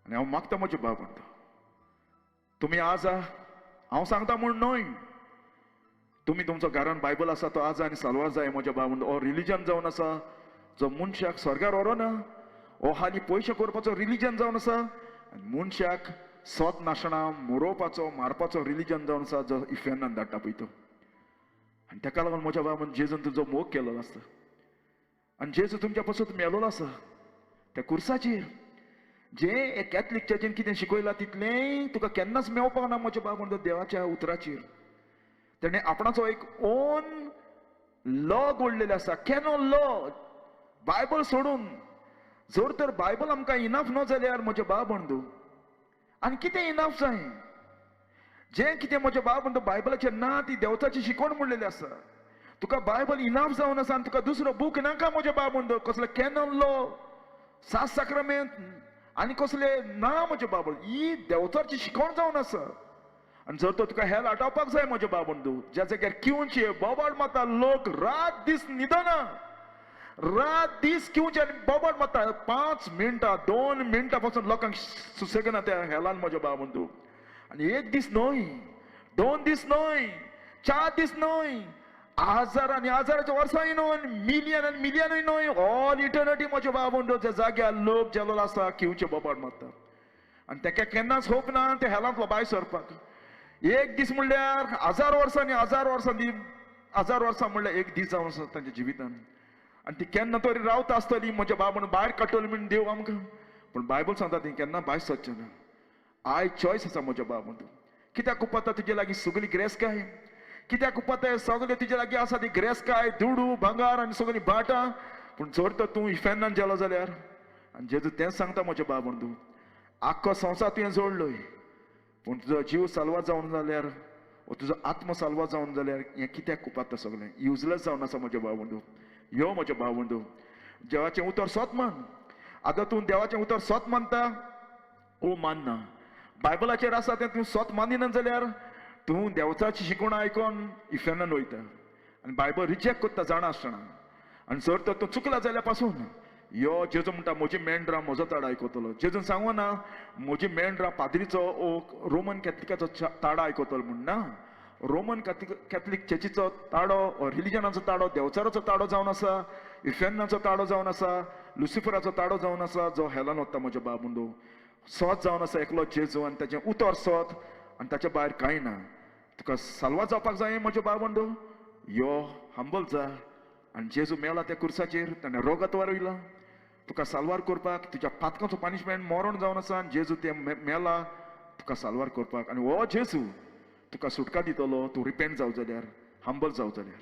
आनी हांव मागता म्हजे भाव तुम्ही आज हांव सांगता म्हूण न्हय, तुम्ही तुमचो घरान बायबल आसा तो आज आनी सालवार जाय म्हजे भाव. हो रिलीजन जावन आसा जो मनशाक स्वर्गार व्हरोना. हो हाली पयशे करपाचो रिलीजन जावन आसा आनी मनशाक सोत नाशना मोरोवपाचो मारपाचो रिलीजन जावन आसा जो इफेनान धाडटा पळय तो. आनी ताका लागून म्हज्या भावान जेजून तुजो मोग केलेलो आसता आनी जेजू तुमच्या पासून मेलोलो आसा त्या कुर्साचेर. जे कॅथलीक चर्चीन कितें शिकयलां तितलेंय तुका केन्नाच मेवपाक ना म्हज्या भाव म्हणटा देवाच्या उतराचेर. तेणें आपणाचो एक ओन लॉ घडलेले आसा, कॅनॉन लॉ. बायबल सोडून जर तर बायबल आमकां इनफ न जाल्यार म्हजे भाव बंधू आनी कितें इनफ जाय. जें कितें म्हजे भाव बंधू बायबलाचेर ना ती देवताची शिकवण म्हणलेली आसा. तुका बायबल इनफ जावन आसा आनी तुका दुसरो बूक नाका म्हजे भाव बंधू. कसले कॅनॉन लॉ, सात साक्रामेंत आनी कसले ना म्हजे भाव बंधू. ही देवताची शिकवण जावन आसा. आनी जर तर तुका हेल आटावपाक जाय म्हजे भाव बंधू, ज्या जाग्यार किवचे बोबाड मारता लोक रात दीस न्हिदना, रात दीस किवचे आनी बोबाड मारता. 5 मिनटां 2 मिनटां पासून लोकांक सुसेगना त्या हेलान म्हजे भाव बंधू. आनी 1 दीस न्हय, 2 दीस न्हय, 4 दीस न्हय, हजार आनी हजाराच्या वर्सांय न्हय, मिलियन आनी मिलियनूय न्हय, ऑल इटर्निटी म्हजे भाव बंधू. ज्या जाग्यार लोक जेलो आसा किवचे बोबाड मारता आनी ताका केन्नाच होप ना त्या हेलांतलो भायर सरपाक. 1 दीस म्हणल्यार 1000 वर्सां आनी 1000 वर्सां 1000 वर्सां म्हणल्यार 1 दीस जावन आसा तांच्या जिवितान. आनी ती केन्ना तरी रावता आसतली म्हज्या बाबा भायर काडटली म्हण देव आमकां. पूण बायबल सांगता ती केन्ना भायर सरचें ना. आय चॉयस आसा म्हज्या बाबा. कित्याक उपता तुजे लागीं सगळी ग्रेस्काय, कित्याक उपता सगळें तुजे लागीं आसा ती ग्रेस्काय, दुडू भांगार आनी सगळीं भाटां. पूण जर तर तूं इफेनान गेलो जाल्यार आनी जेजू तेंच सांगता म्हज्या बाबा बंधू, आख्खो संवसार तुवें जोडलोय पूण तुजो जीव साल्वा जावन जाल्यार तुजो आत्म साल्वा जावन जाल्यार हें कित्याक उपता सगळें युजलेस जावन आसा म्हज्या भाव बंधू. यो म्हज्या भाव बंधू, देवाचें उतर सोत मान. आतां तूं देवाचें उतर सोत मानता ओ मानना. बायबलाचेर आसा तें तूं सोत मानिना जाल्यार तूं देवताची शिकवण आयकोन इफेनान वयता आनी बायबल रिजेक्ट करता जाणा आसतना. आनी जर तर तूं चुकला जाल्यार पासून यो जेजू म्हणटा म्हजी मेंढरां म्हजो ताडो आयकतलो. जेजून सांगो ना म्हजी मेंढरां पाद्रीचो ओ रोमन कॅथलिकाचो ताडो आयकतलो म्हण ना. रोमन कॅथलीक चर्चीचो ताडो रिलीजनाचो ताडो देवचाराचो ताडो जावन आसा, इफेनाचो ताडो जावन आसा, लुसिफराचो ताडो जावन आसा जो हेलान वता म्हज्या बाब बंधू. सोत जावन आसा एकलो जेजू आनी ताचें उतर सोत आनी ताच्या भायर कांय ना. तुका साल्वा जावपाक जाय म्हज्या बाब बंधू, यो हंबल जा. आनी जेजू मेला त्या कुर्साचेर, ताणें रोगतवार वयला तुका साल्वार करपाक. तुज्या पातकांचो पनिशमेंट मरण जावन आसा आनी जेजू तें मेला तुका साल्वार करपाक. आनी हो जेजू तुका सुटका दितलो तूं रिपेंट जाव जाल्यार, हंबल जाव जाल्यार.